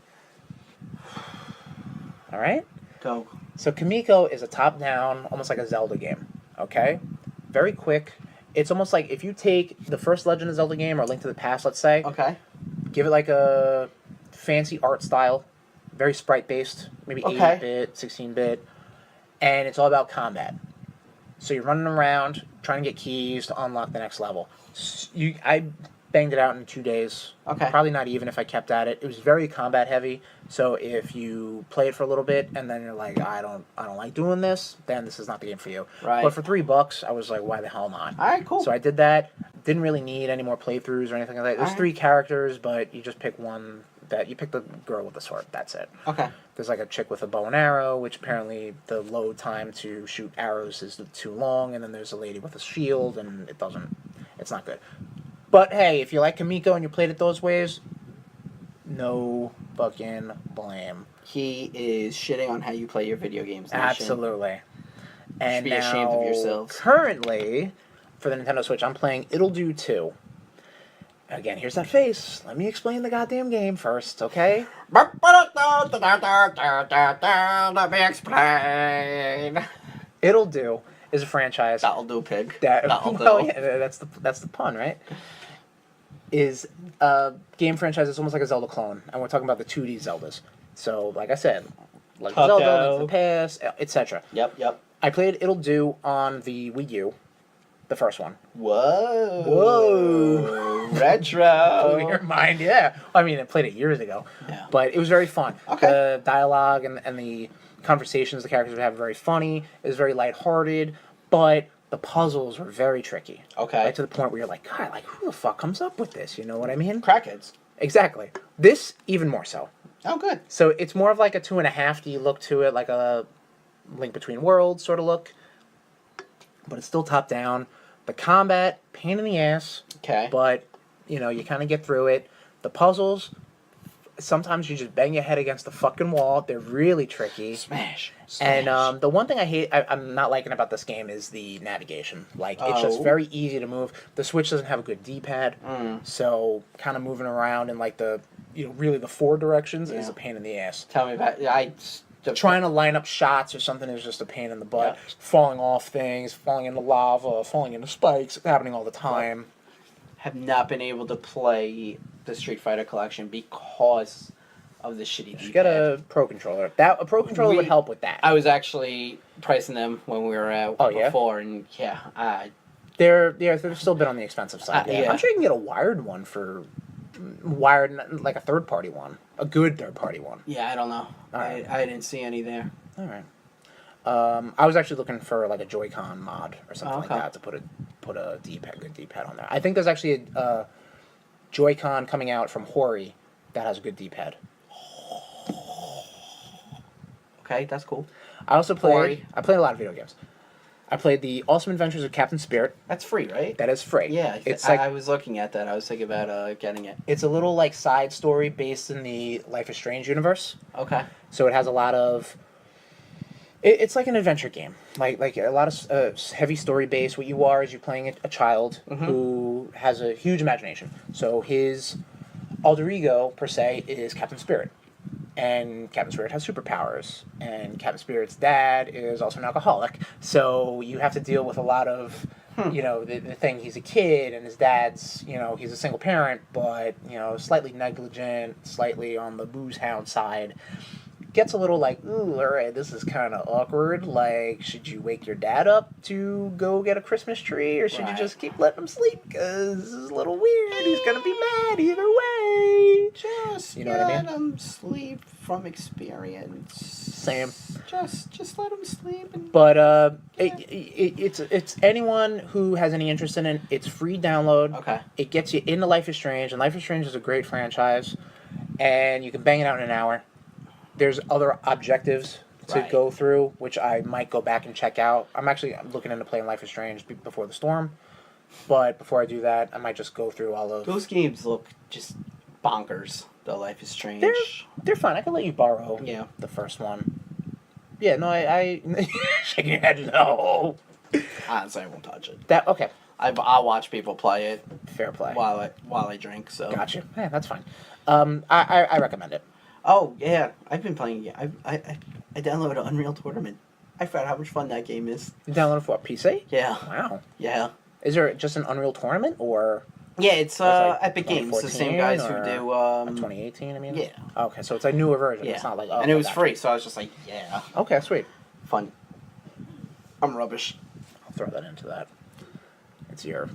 All right?
Go.
So Kamiko is a top-down, almost like a Zelda game, okay? Very quick. It's almost like if you take the first Legend of Zelda game or Link to the Past, let's say, give it like a fancy art style, very sprite-based, maybe 8-bit, 16-bit, and it's all about combat. So you're running around, trying to get keys to unlock the next level. I banged it out in 2 days. Probably not even if I kept at it. It was very combat heavy. So if you play it for a little bit and then you're like, I don't like doing this, then this is not the game for you.
Right.
But for $3, I was like, why the hell not?
All right, cool.
So I did that. Didn't really need any more playthroughs or anything like that. There's 3 characters, but you just pick one. You pick the girl with the sword. That's it.
Okay.
There's like a chick with a bow and arrow, which apparently the load time to shoot arrows is too long, and then there's a lady with a shield, and it It's not good. But hey, if you like Kamiko and you played it those ways, no fucking blame.
He is shitting on how you play your video games. Nation.
Absolutely. And
should be ashamed of yourselves.
Currently, for the Nintendo Switch, I'm playing Ittle 2. Again, here's that face. Let me explain the goddamn game first, okay?
Let me explain.
Ittle is a franchise.
That'll do, pig.
That'll do. Yeah, that's the pun, right? Is a game franchise that's almost like a Zelda clone, and we're talking about the 2D Zeldas. So, like I said, like Zelda, Link to the Past, etc.
Yep.
I played Ittle 2 on the Wii U, the first one.
Whoa. Retro.
Blew your mind, yeah. I mean, I played it years ago.
Yeah.
But it was very fun.
Okay.
The dialogue and the conversations the characters would have were very funny. It was very lighthearted, but the puzzles were very tricky.
Okay.
Right to the point where you're like, God, like, who the fuck comes up with this? You know what I mean?
Crackheads.
Exactly. This, even more so.
Oh, good.
So it's more of like a 2.5D look to it, like a Link Between Worlds sort of look. But it's still top down. The combat, pain in the ass.
Okay.
But, you know, you kind of get through it. The puzzles, sometimes you just bang your head against the fucking wall. They're really tricky.
Smash.
And the one thing I'm not liking about this game is the navigation. Like, it's just very easy to move. The Switch doesn't have a good D-pad. So kind of moving around in, like, really the 4 directions is a pain in the ass.
Tell me about
Trying to line up shots or something is just a pain in the butt.
Yeah.
Falling off things, falling into lava, falling into spikes, happening all the time.
Have not been able to play the Street Fighter collection because of the shitty D-pad.
You get a Pro Controller. A Pro Controller would help with that.
I was actually pricing them when we were out before, and
they're still a bit on the expensive side.
Yeah.
I'm sure you can get a wired one for like a third party one, a good third party one.
Yeah, I don't know.
Right.
I didn't see any there.
All right. I was actually looking for like a Joy-Con mod or something like that to put a good D-pad on there. I think there's actually a Joy-Con coming out from Hori that has a good D-pad.
Okay, that's cool.
I also played a lot of video games. I played the Awesome Adventures of Captain Spirit.
That's free, right?
That is free.
Yeah,
it's
I was looking at that. I was thinking about getting it.
It's a little like side story based in the Life is Strange universe.
Okay.
So it has a lot of. It's like an adventure game, like a lot of heavy story base. What you are is you're playing a child who has a huge imagination. So his alter ego per se is Captain Spirit. And Captain Spirit has superpowers, and Captain Spirit's dad is also an alcoholic. So you have to deal with a lot of, the thing. He's a kid, and his dad's, he's a single parent, but slightly negligent, slightly on the booze hound side. Gets a little like, ooh, all right, this is kind of awkward. Like, should you wake your dad up to go get a Christmas tree, or should you just keep letting him sleep? Because this is a little weird. He's gonna be mad either way.
Just
what I mean?
Let him sleep from experience.
Same.
Just let him sleep.
But it's anyone who has any interest in it. It's free download.
Okay.
It gets you into Life is Strange, and Life is Strange is a great franchise, and you can bang it out in an hour. There's other objectives to go through, which I might go back and check out. I'm actually looking into playing Life is Strange Before the Storm, but before I do that, I might just go through all of...
Those games look just bonkers, though. Life is Strange.
They're fine. I can let you borrow the first one. Yeah, no, I shaking your head, no.
Honestly, I won't touch it.
Okay.
I'll watch people play it.
Fair play.
While I drink, so...
Gotcha. Yeah, that's fine. I recommend it.
Oh, yeah. I've been playing it. I downloaded Unreal Tournament. I forgot how much fun that game is.
You downloaded it for what, PC?
Yeah.
Wow.
Yeah.
Is there just an Unreal Tournament, or...
Yeah, it's
like
Epic Games, the same guys who do...
2018, I mean?
Yeah.
Okay, so it's a newer version.
Yeah.
It's not like...
and it was free, so I was just like, yeah.
Okay, sweet.
Fun. I'm rubbish.
I'll throw that into that. It's your...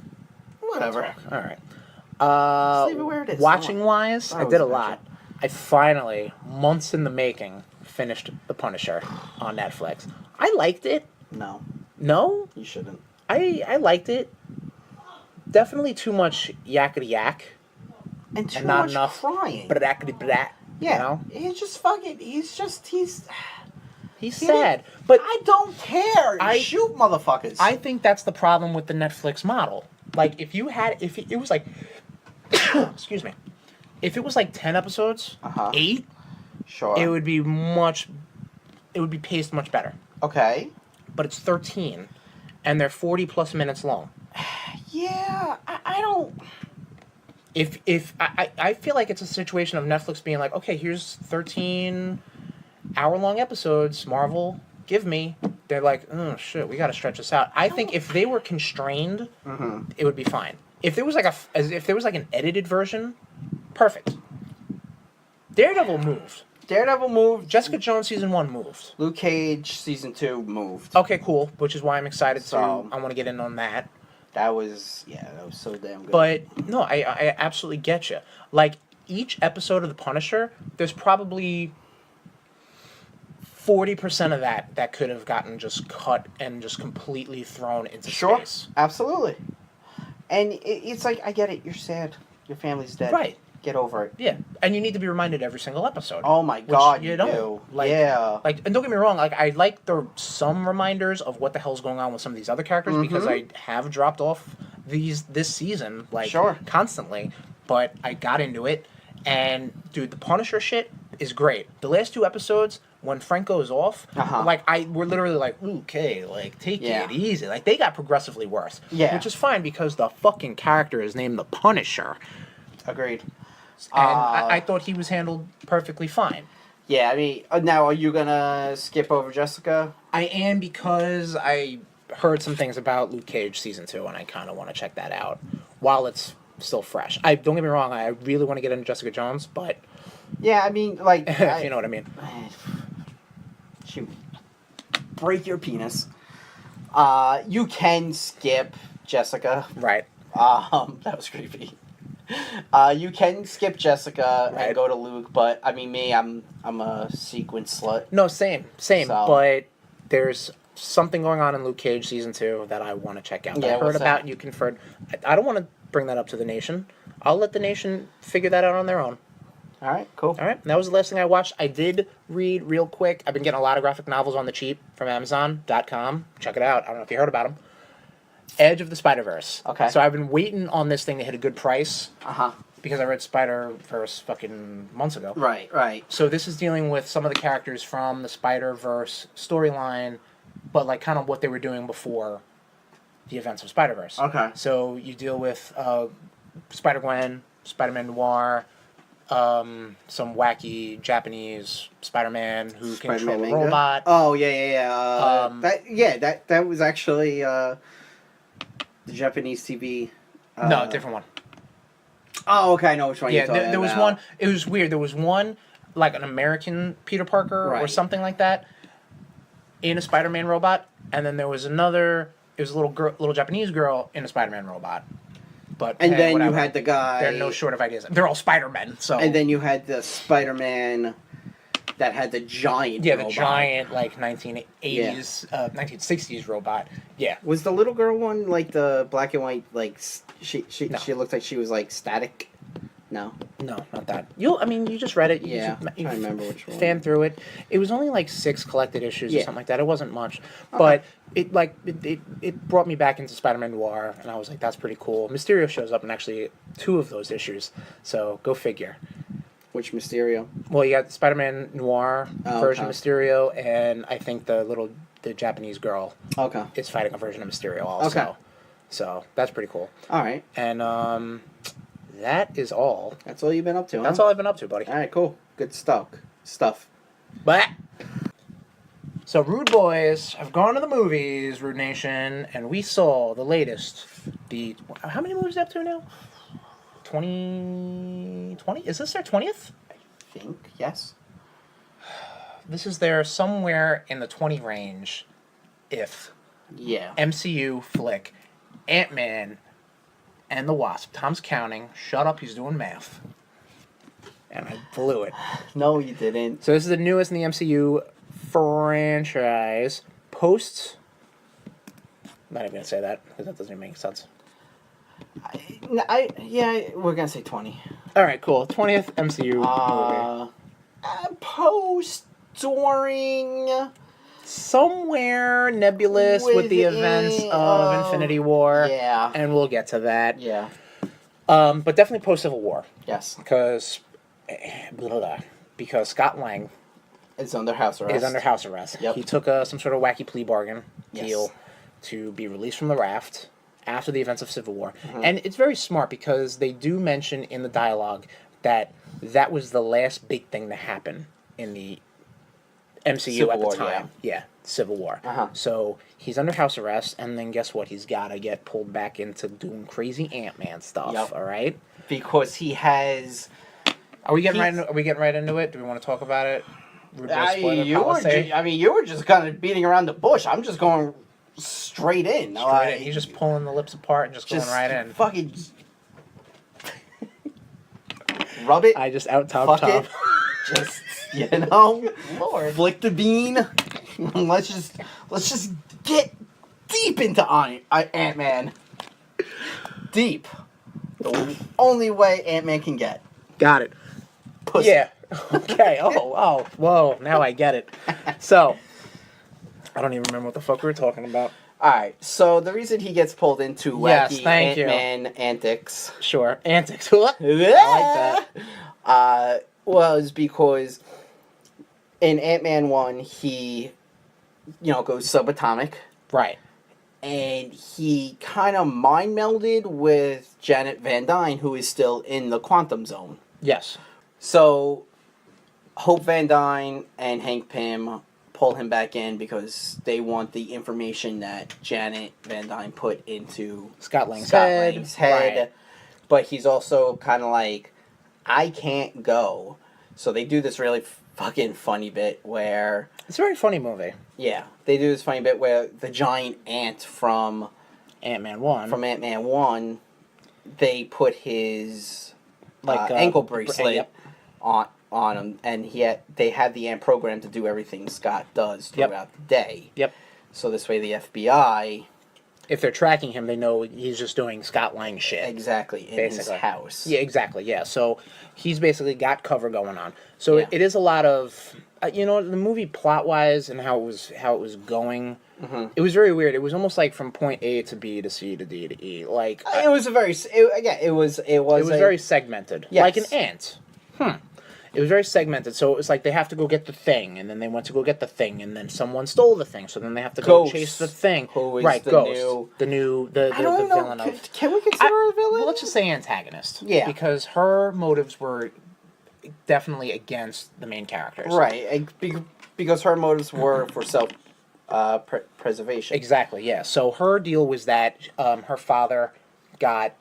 Whatever.
All right.
Just leave it where it is.
Watching-wise, I did a lot. I finally, months in the making, finished The Punisher on Netflix. I liked it.
No.
No?
You shouldn't.
I liked it. Definitely too much yakety yak.
And too
not
much
enough
crying.
Bradakety brat.
Yeah. He's just fucking... He's
sad. But
I don't care. Shoot motherfuckers.
I think that's the problem with the Netflix model. Like, if it was like, excuse me, if it was like 10 episodes, 8,
Sure.
it would be paced much better.
Okay.
But it's 13, and they're 40 plus minutes long.
Yeah, I don't...
I feel like it's a situation of Netflix being like, okay, here's 13 hour-long episodes, Marvel, give me. They're like, oh, shit, we got to stretch this out. I think if they were constrained, it would be fine. If there was like an edited version, perfect. Daredevil moved. Jessica Jones season 1 moved.
Luke Cage season 2 moved.
Okay, cool. Which is why I'm excited I want to get in on that.
That was so damn good.
But no, I absolutely get you. Like, each episode of The Punisher, there's probably 40% of that could have gotten just cut and just completely thrown into space.
Absolutely. And it's like, I get it. You're sad. Your family's dead.
Right.
Get over it.
Yeah, and you need to be reminded every single episode.
Oh my God,
you don't.
do.
Like,
yeah.
Like, and don't get me wrong. Like, I like some reminders of what the hell's going on with some of these other characters because I have dropped off this season constantly. But I got into it, and dude, the Punisher shit is great. The last 2 episodes, when Frank goes off, we're literally like, okay, like, take it easy. Like, they got progressively worse.
Yeah.
Which is fine because the fucking character is named the Punisher.
Agreed.
And I thought he was handled perfectly fine.
Yeah, I mean, now are you gonna skip over Jessica?
I am, because I heard some things about Luke Cage season 2, and I kind of want to check that out while it's still fresh. Don't get me wrong, I really want to get into Jessica Jones, but
yeah, I mean, like,
if you know what I mean.
She break your penis. You can skip Jessica.
Right.
That was creepy. You can skip Jessica and go to Luke, but I mean, I'm a sequence slut.
No, same.
So.
But there's something going on in Luke Cage season 2 that I want to check out.
Yeah,
I heard about and you conferred. I don't want to bring that up to the nation. I'll let the nation figure that out on their own.
All right, cool.
All right, that was the last thing I watched. I did read real quick. I've been getting a lot of graphic novels on the cheap from Amazon.com. Check it out. I don't know if you heard about them. Edge of the Spider-Verse.
Okay.
So I've been waiting on this thing to hit a good price.
Uh-huh.
Because I read Spider-Verse fucking months ago.
Right.
So this is dealing with some of the characters from the Spider-Verse storyline, but like kind of what they were doing before the events of Spider-Verse.
Okay.
So you deal with Spider-Gwen, Spider-Man Noir, some wacky Japanese Spider-Man who can control a robot.
Oh, yeah. That was actually the Japanese TV.
No, different one.
Oh, okay, I know which one you're talking about.
There was one, it was weird, there was one, like an American Peter Parker or something like that, in a Spider-Man robot, and then there was another, it was a little Japanese girl in a Spider-Man robot. But
and then you had the guy...
They're no short of ideas. They're all Spider-Men, so...
And then you had the Spider-Man that had the giant robot.
The giant, like, 1980s, 1960s robot. Yeah.
Was the little girl one, like, the black and white, like, she looked like she was, like, static? No? No,
not that. You just read it.
You I remember which one.
Fan through it. It was only, like, 6 collected issues or something like that. It wasn't much. Okay. But it brought me back into Spider-Man Noir, and I was like, that's pretty cool. Mysterio shows up in actually 2 of those issues, so go figure.
Which Mysterio?
Well, you got the Spider-Man Noir version of Mysterio, and I think the Japanese girl is fighting a version of Mysterio also. Okay. So, that's pretty cool.
All right.
And, that is all.
That's all you've been up to, huh?
That's all I've been up to, buddy.
All right, cool. Good stuff.
But so Rude Boys have gone to the movies, Rude Nation, and we saw the latest. How many movies are up to now? 20? Is this their 20th?
I think, yes.
This is their somewhere in the 20 range, if.
Yeah.
MCU flick. Ant-Man and the Wasp. Tom's counting. Shut up, he's doing math. And I blew it.
No, you didn't.
So this is the newest in the MCU franchise. Post... I'm not even going to say that, because that doesn't even make sense.
We're going to say 20.
Alright, cool. 20th MCU movie.
Post, during...
somewhere nebulous with the events of Infinity War.
Yeah.
And we'll get to that.
Yeah.
But definitely post-Civil War.
Yes.
Because Scott Lang
is under house arrest. Yep.
He took some sort of wacky plea bargain deal to be released from the raft after the events of Civil War. Mm-hmm. And it's very smart because they do mention in the dialogue that was the last big thing to happen in the MCU Civil at the time. Yeah, Civil War. Uh-huh. So he's under house arrest, and then guess what? He's got to get pulled back into doing crazy Ant-Man stuff. Yep. All right,
because he has.
Are we getting right into it? Do we want to talk about it?
You were just kind of beating around the bush. I'm just going straight in.
Straight in. He's just pulling the lips apart and just going right in.
Fucking rub it.
I just out top.
Just Lord, flick the bean. let's just get deep into Ant-Man. Deep. The only way Ant-Man can get.
Got it.
Pussy.
Yeah. Okay. Whoa. Now I get it. So, I don't even remember what the fuck we were talking about.
Alright, so the reason he gets pulled into wacky Ant-Man antics.
Sure. Antics. I like
that. Was because in Ant-Man 1, he, goes subatomic.
Right.
And he kind of mind melded with Janet Van Dyne, who is still in the quantum zone.
Yes.
So, Hope Van Dyne and Hank Pym pull him back in because they want the information that Janet Van Dyne put into
Scott Lang's
head.
Right.
But he's also kind of like, I can't go. So they do this really fucking funny bit where...
It's a very funny movie.
Yeah. They do this funny bit where the giant ant from...
Ant-Man 1.
From Ant-Man 1, they put his ankle bracelet on him, and they had the ant program to do everything Scott does throughout the day.
Yep.
So this way the FBI...
If they're tracking him, they know he's just doing Scott Lang shit.
Exactly, in his house.
Yeah, exactly, yeah. So he's basically got cover going on. So it is a lot of... the movie plot-wise and how it was going... Mm-hmm. It was very weird. It was almost like from point A to B to C to D to E. Like
it was
very segmented.
Yes.
Like an ant. It was very segmented. So it was like they have to go get the thing, and then they went to go get the thing, and then someone stole the thing, so then they have to go chase the thing.
Who is
Ghost. The villain of...
Can we consider her a villain?
Well, let's just say antagonist.
Yeah.
Because her motives were definitely against the main characters.
Right. Because her motives were for self-preservation.
Exactly, yeah. So her deal was that her father got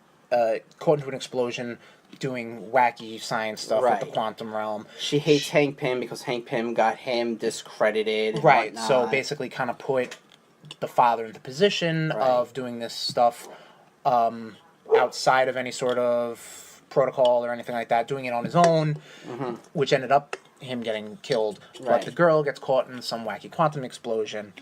caught into an explosion doing wacky science stuff with the quantum realm.
She hates Hank Pym because Hank Pym got him discredited.
Right, so basically kind of put the father into position of doing this stuff outside of any sort of protocol or anything like that, doing it on his own, which ended up him getting killed. But the girl gets caught in some wacky quantum explosion,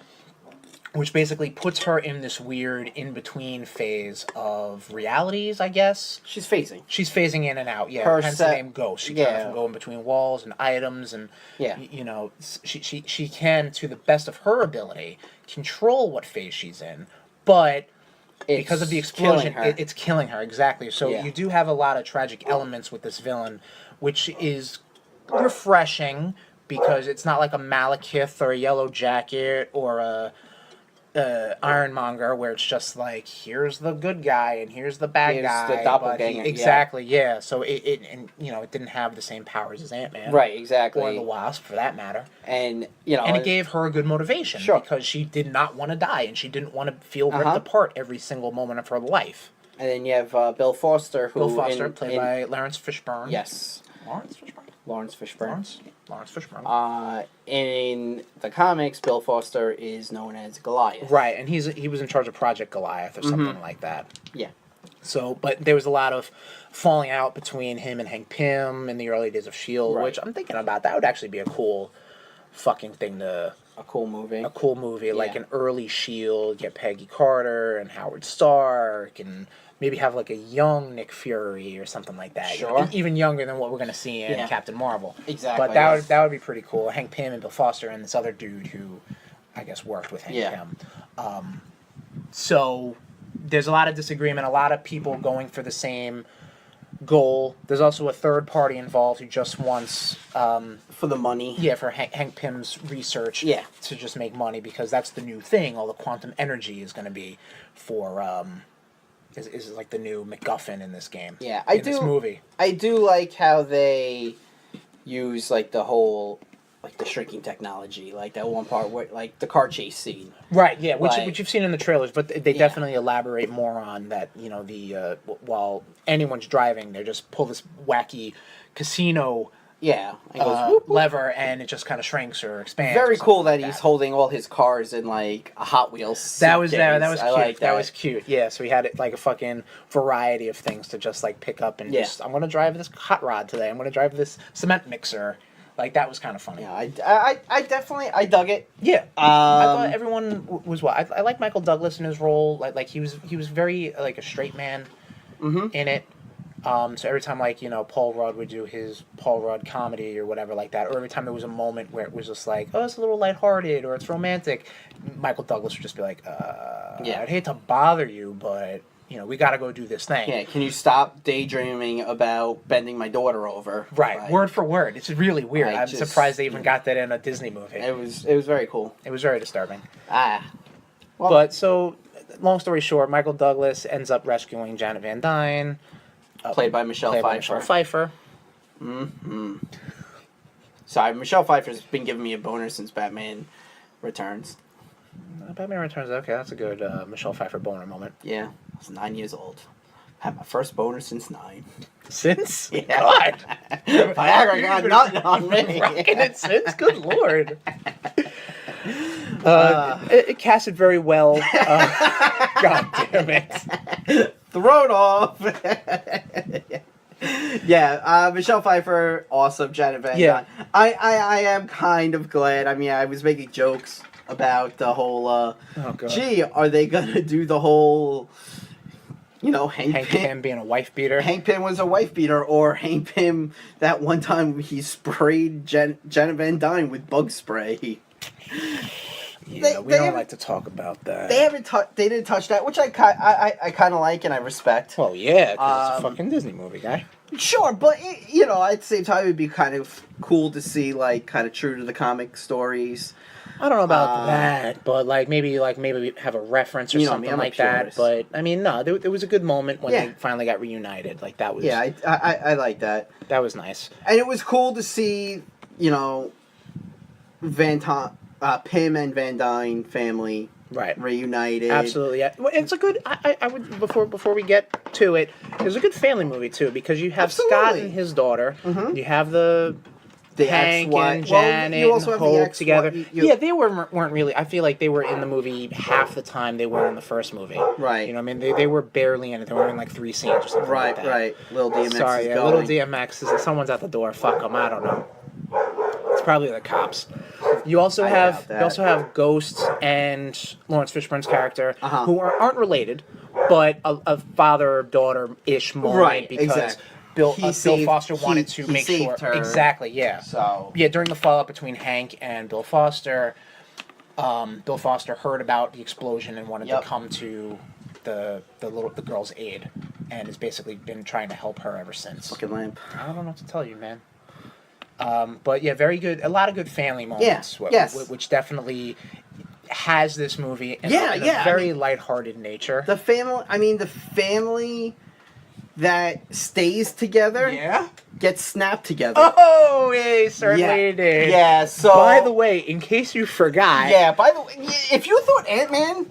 which basically puts her in this weird in-between phase of realities, I guess.
She's phasing.
She's phasing in and out, hence the name Ghost. She can go in between walls and items, and, she can, to the best of her ability, control what phase she's in, but because of the explosion, it's killing her, exactly. So you do have a lot of tragic elements with this villain, which is refreshing, because it's not like a Malekith or a Yellow Jacket or a... Ironmonger, where it's just like, here's the good guy and here's the bad guy.
The doppelganger.
Exactly, yeah. So it didn't have the same powers as Ant-Man.
Right, exactly.
Or the Wasp, for that matter.
And
and it gave her a good motivation, because she did not want to die and she didn't want to feel ripped apart every single moment of her life.
And then you have Bill Foster,
played by Lawrence Fishburne.
Yes. Lawrence Fishburne. In the comics, Bill Foster is known as Goliath.
Right, and he was in charge of Project Goliath or something like that.
Yeah.
So, but there was a lot of falling out between him and Hank Pym in the early days of S.H.I.E.L.D., which I'm thinking about. That would actually be a cool fucking thing to...
A cool movie,
like an early S.H.I.E.L.D., get Peggy Carter and Howard Stark, and... maybe have like a young Nick Fury or something like that.
Sure.
Even younger than what we're going to see in Captain Marvel.
Exactly.
But that would be pretty cool. Hank Pym and Bill Foster and this other dude who I guess, worked with Hank
Yeah.
Pym. So there's a lot of disagreement, a lot of people going for the same goal. There's also a third party involved who just wants
For the money.
yeah, for Hank Pym's research
Yeah.
to just make money, because that's the new thing. All the quantum energy is going to be for is like the new MacGuffin in this game.
Yeah,
this movie.
I do like how they use like the whole like the shrinking technology, like that one part where like the car chase scene.
Right, yeah, which
Like-
which you've seen in the trailers, but they
Yeah.
definitely elaborate more on that. You know, the while anyone's driving, they just pull this wacky casino
Yeah, and goes, whoop, whoop.
lever, and it just kind of shrinks or expands.
Very
or
cool
something
that
like
he's holding all his cars in like a Hot Wheels.
That was
suitcase.
that was
I
cute.
like
that was cute. Yeah, so we had it like a fucking variety of things to just like pick up and
Yeah.
just. I'm gonna drive this hot rod today. I'm gonna drive this cement mixer. Like that was kind of funny.
Yeah, I definitely I dug it.
Yeah. I thought
Um,
everyone was what I like Michael Douglas in his role. Like he was very like a straight man in it. So every time like Paul Rudd would do his Paul Rudd comedy or whatever like that, or every time there was a moment where it was just like, oh, it's a little lighthearted or it's romantic, Michael Douglas would just be like,
Yeah.
I'd hate to bother you, but we got to go do this thing.
yeah, can you stop daydreaming about bending my daughter over?
Right,
Like,
word for word. It's really weird.
I
I'm
just-
surprised they even got that in a Disney movie.
It was very cool.
It was very disturbing.
Well,
But so, long story short, Michael Douglas ends up rescuing Janet Van Dyne,
played by Michelle
played by
Pfeiffer.
Michelle Pfeiffer.
Sorry, Michelle Pfeiffer's been giving me a boner since Batman Returns.
Batman Returns. Okay, that's a good Michelle Pfeiffer boner moment.
Yeah, I was 9 years old. Had my first boner since 9.
Since?
Yeah.
God.
Viagra got nothing on me.
Rocking it since? Good lord. It casted very well. God damn it.
Thrown off. Yeah, Michelle Pfeiffer, awesome. Janet Van Dyne. I am kind of glad. I mean, I was making jokes about the whole,
Oh, God.
gee, are they going to do the whole,
Hank Pym being a wife beater.
Hank Pym was a wife beater, or Hank Pym, that one time he sprayed Janet Van Dyne with bug spray.
Yeah, we
they
don't
haven't-
like to talk about that.
They didn't touch that, which I kind of like and I respect.
Well, yeah, 'cause it's a
Um,
fucking Disney movie, guy.
Sure, but at the same time, it'd be kind of cool to see like kind of true to the comic stories.
I don't know about that, but maybe have a reference or something
I'm a
like that.
purist.
But I mean, no, there was a good moment when
Yeah.
they finally got reunited. Like that was
Yeah, I like that,
that was nice.
and it was cool to see Pym and Van Dyne family
Right.
reunited.
Absolutely, yeah. Well, it's a good. I would before we get to it, it's a good family movie too, because you have Scott
Absolutely.
and his daughter. You have the
The
Hank
ex-wife-
and
well,
Janet
you also
and
have the
Hope
ex-wife-
together.
you-
Yeah, they weren't really. I feel like they were in the movie half the time they were in the first movie.
Right.
You know, what I mean, they were barely in it. They were in like 3 scenes or something.
Right,
like that.
right. Little DMX
Sorry,
is
yeah,
going.
little DMX is someone's at the door. Fuck them. I don't know. It's probably the cops. You also
I
have
doubt that.
you also have Ghost and Lawrence Fishburne's character,
Uh-huh.
who aren't related, but a father daughter ish moment,
Right,
because
exactly.
Bill
He saved-
Foster wanted
he
to make sure
saved her.
exactly, yeah.
So
Yeah, during the fallout between Hank and Bill Foster, Bill Foster heard about the explosion and wanted
Yep.
to come to the girl's aid, and has basically been trying to help her ever since.
fucking lamp.
I don't know what to tell you, man. But yeah, very good. A lot of good family moments.
Yeah, yes.
Which definitely has this movie in,
Yeah,
in a
yeah, I
very
mean-
lighthearted nature.
The family that stays together
Yeah.
gets snapped together.
Oh, yeah, certainly
Yeah.
did.
Yeah, so
By the way, in case you forgot,
yeah, by the way, if you thought Ant-Man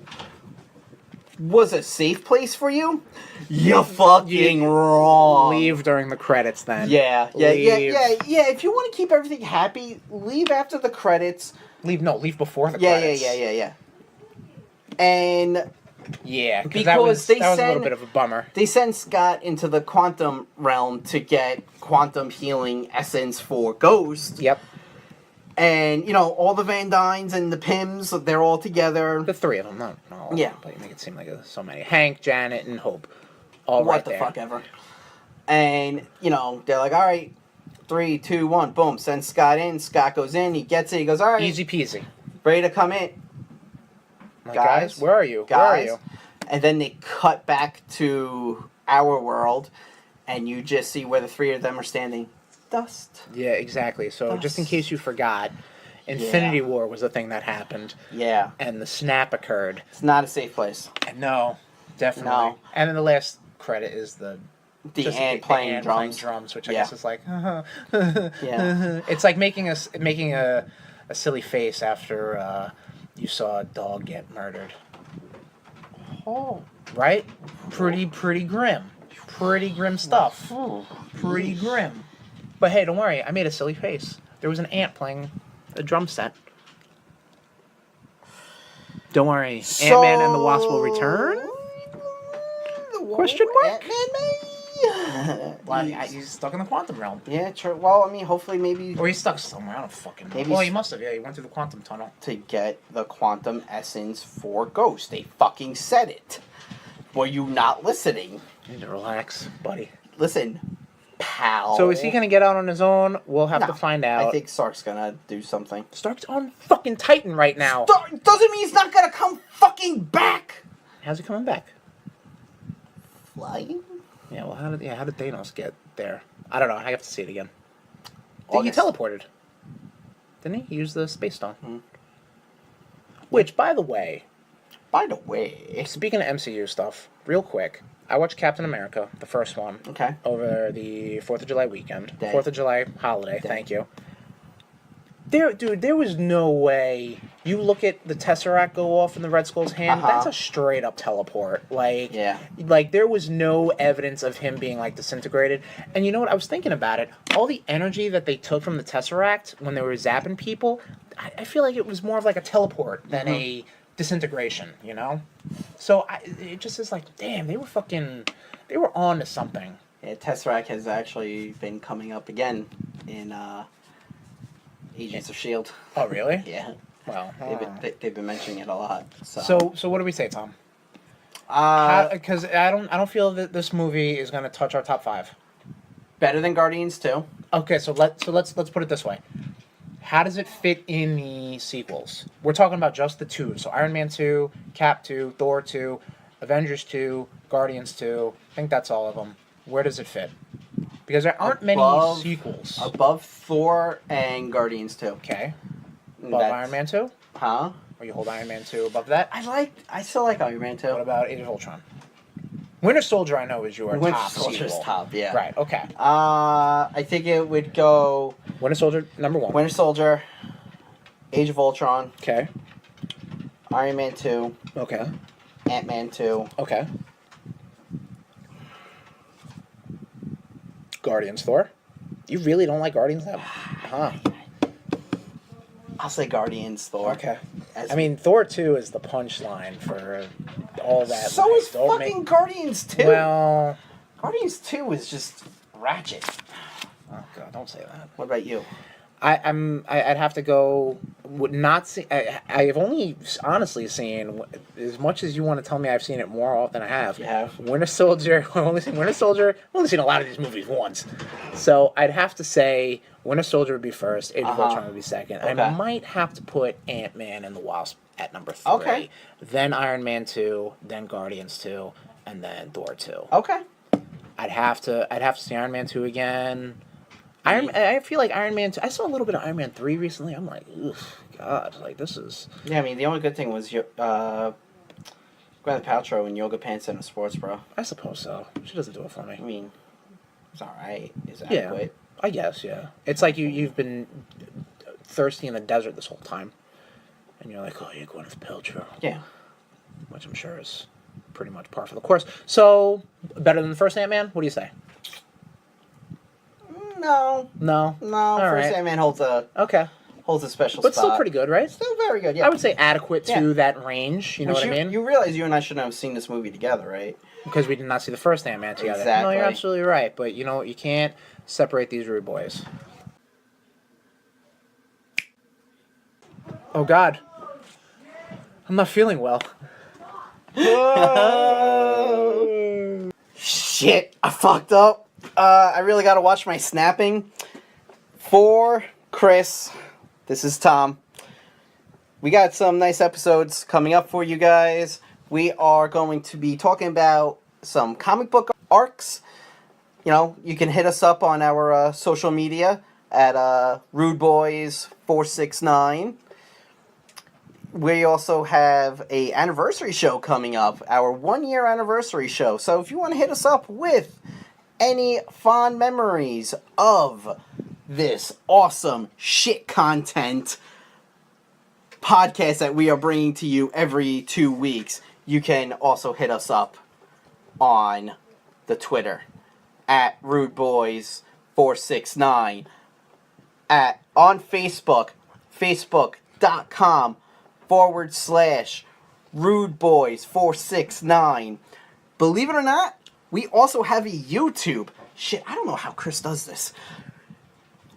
was a safe place for you, you're fucking wrong.
leave during the credits then.
Yeah.
Leave.
If you want to keep everything happy, leave after the credits.
Leave before the
Yeah,
credits.
yeah. And
Yeah,
Because
that was
they
a little
send-
bit of a bummer.
they send Scott into the quantum realm to get quantum healing essence for Ghost.
Yep.
And, all the Van Dynes and the Pyms, they're all together.
The 3 of them, not all.
Yeah.
But you make it seem like there's so many. Hank, Janet, and Hope. All
What
right
the
there.
fuck ever. And, they're like, all right, 3, 2, 1, boom, send Scott in. Scott goes in, he gets it, he goes, all right,
Easy peasy.
ready to come in.
Like, guys, where are you?
Guys.
Where are you?
And then they cut back to our world, and you just see where the three of them are standing. Dust.
Yeah, exactly. So just in case you forgot, Infinity War was the thing that happened.
Yeah.
And the snap occurred.
It's not a safe place.
No, definitely.
No.
And then the last credit is the
ant playing
drums, which I guess is like,
Yeah.
It's like making a silly face after you saw a dog get murdered.
Oh.
Right? Pretty grim. Pretty grim stuff. Pretty grim. But hey, don't worry. I made a silly face. There was an ant playing a drum set. Don't worry. Ant-Man and the Wasp will return? Question mark? Well, he's stuck in the quantum realm.
Yeah, true. Well, I mean, hopefully maybe...
Or he's stuck somewhere. I don't fucking know. Well, he must have. Yeah, he went through the quantum tunnel.
To get the quantum essence for Ghost. They fucking said it. Were you not listening?
You need to relax, buddy.
Listen, pal.
So is he going to get out on his own? We'll have to find out.
I think Stark's going to do something.
Stark's on fucking Titan right now.
Stark doesn't mean he's not going to come fucking back.
How's he coming back?
Flying?
Yeah, well, how did Thanos get there? I don't know. I have to see it again. I think he teleported. Didn't he? He used the space stone. Mm-hmm. Which, by the way... Speaking of MCU stuff, real quick, I watched Captain America, the first one.
Okay.
Over the 4th of July weekend.
Day.
4th of July holiday, thank you. There was no way. You look at the Tesseract go off in the Red Skull's hand, that's a straight up teleport. Like, there was no evidence of him being, like, disintegrated. And you know what? I was thinking about it. All the energy that they took from the Tesseract when they were zapping people, I feel like it was more of like a teleport than a disintegration, you know? So it just is like, damn, they were on to something.
Yeah, Tesseract has actually been coming up again in Agents of S.H.I.E.L.D.
Oh, really?
Yeah.
Well,
they've been mentioning it a lot.
So what do we say, Tom? Because I don't feel that this movie is going to touch our top 5.
Better than Guardians 2.
Okay, so let's put it this way. How does it fit in the sequels? We're talking about just the 2. So Iron Man 2, Cap 2, Thor 2, Avengers 2, Guardians 2. I think that's all of them. Where does it fit? Because there aren't many sequels.
Above Thor and Guardians 2.
Okay. Above Iron Man 2?
Huh?
Or you hold Iron Man 2 above that?
I still like Iron Man 2.
What about Age of Ultron? Winter Soldier, I know, is your
Winter
top
Soldier's
sequel.
top, yeah.
Right, okay.
I think it would go...
Winter Soldier, number 1.
Winter Soldier, Age of Ultron.
Okay.
Iron Man 2.
Okay.
Ant-Man 2.
Okay. Guardians, Thor? You really don't like Guardians? Huh.
I'll say Guardians, Thor.
Okay. I mean, Thor 2 is the punchline for all that.
So is fucking Guardians 2.
Well...
Guardians 2 is just ratchet.
Oh, God, don't say that.
What about you?
I'd have to go. Would not see. I've only honestly seen, as much as you want to tell me I've seen it more often than I have.
You have.
Winter Soldier. I've only seen Winter Soldier. I've only seen a lot of these movies once, so I'd have to say Winter Soldier would be first. Age of Ultron would be second. Okay. I might have to put Ant-Man and the Wasp at number 3. Okay. Then Iron Man 2. Then Guardians 2. And then Thor 2.
Okay.
I'd have to see Iron Man 2 again. I feel like Iron Man 2... I saw a little bit of Iron Man 3 recently. I'm like, ugh, God, like, this is...
Yeah, I mean, the only good thing was Gwyneth Paltrow in yoga pants and a sports bra.
I suppose so. She doesn't do it for me.
I mean, it's alright. It's adequate.
Yeah, I guess, yeah. It's like you've been thirsty in the desert this whole time. And you're like, oh, yeah, Gwyneth Paltrow.
Yeah. Which
I'm sure is pretty much par for the course. So, better than the first Ant-Man? What do you say?
No.
No?
First Ant-Man holds a special spot.
But still pretty good, right?
Still very good, yeah.
I would say adequate to that range, you know what I mean?
You realize you and I shouldn't have seen this movie together, right?
Because we did not see the first Ant-Man together.
Exactly.
No, you're absolutely right. But you know what? You can't separate these rude boys. Oh, God. I'm not feeling well.
Shit, I fucked up. I really gotta watch my snapping. For Chris, this is Tom. we got some nice episodes coming up for you guys. We are going to be talking about some comic book arcs. You know, you can hit us up on our social media at RudeBoys469. We also have a anniversary show coming up, our 1-year anniversary show. So if you want to hit us up with any fond memories of this awesome shit content podcast that we are bringing to you every 2 weeks, you can also hit us up on the Twitter at RudeBoys469, on Facebook, facebook.com/RudeBoys469. Believe it or not, we also have a YouTube. Shit, I don't know how Chris does this.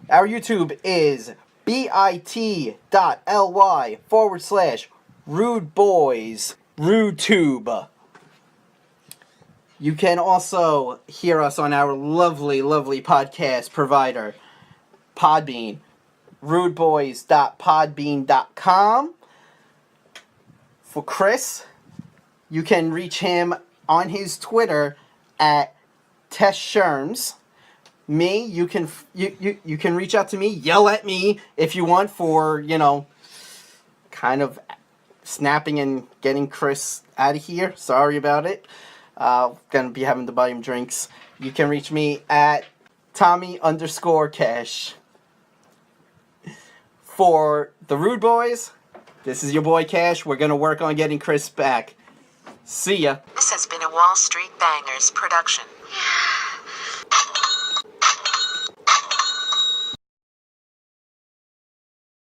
Our YouTube is bit.ly/RudeBoys, RudeTube. You can also hear us on our lovely, lovely podcast provider, Podbean, rudeboys.podbean.com. For Chris, you can reach him on his Twitter at TestSherms. Me, you can reach out to me, yell at me if you want for, you know, kind of snapping and getting Chris out of here. Sorry about it. Gonna be having to buy him drinks. You can reach me at Tommy_Cash. For the Rude Boys, this is your boy Cash. We're gonna work on getting Chris back. See ya.
This has been a Wall Street Bangers production.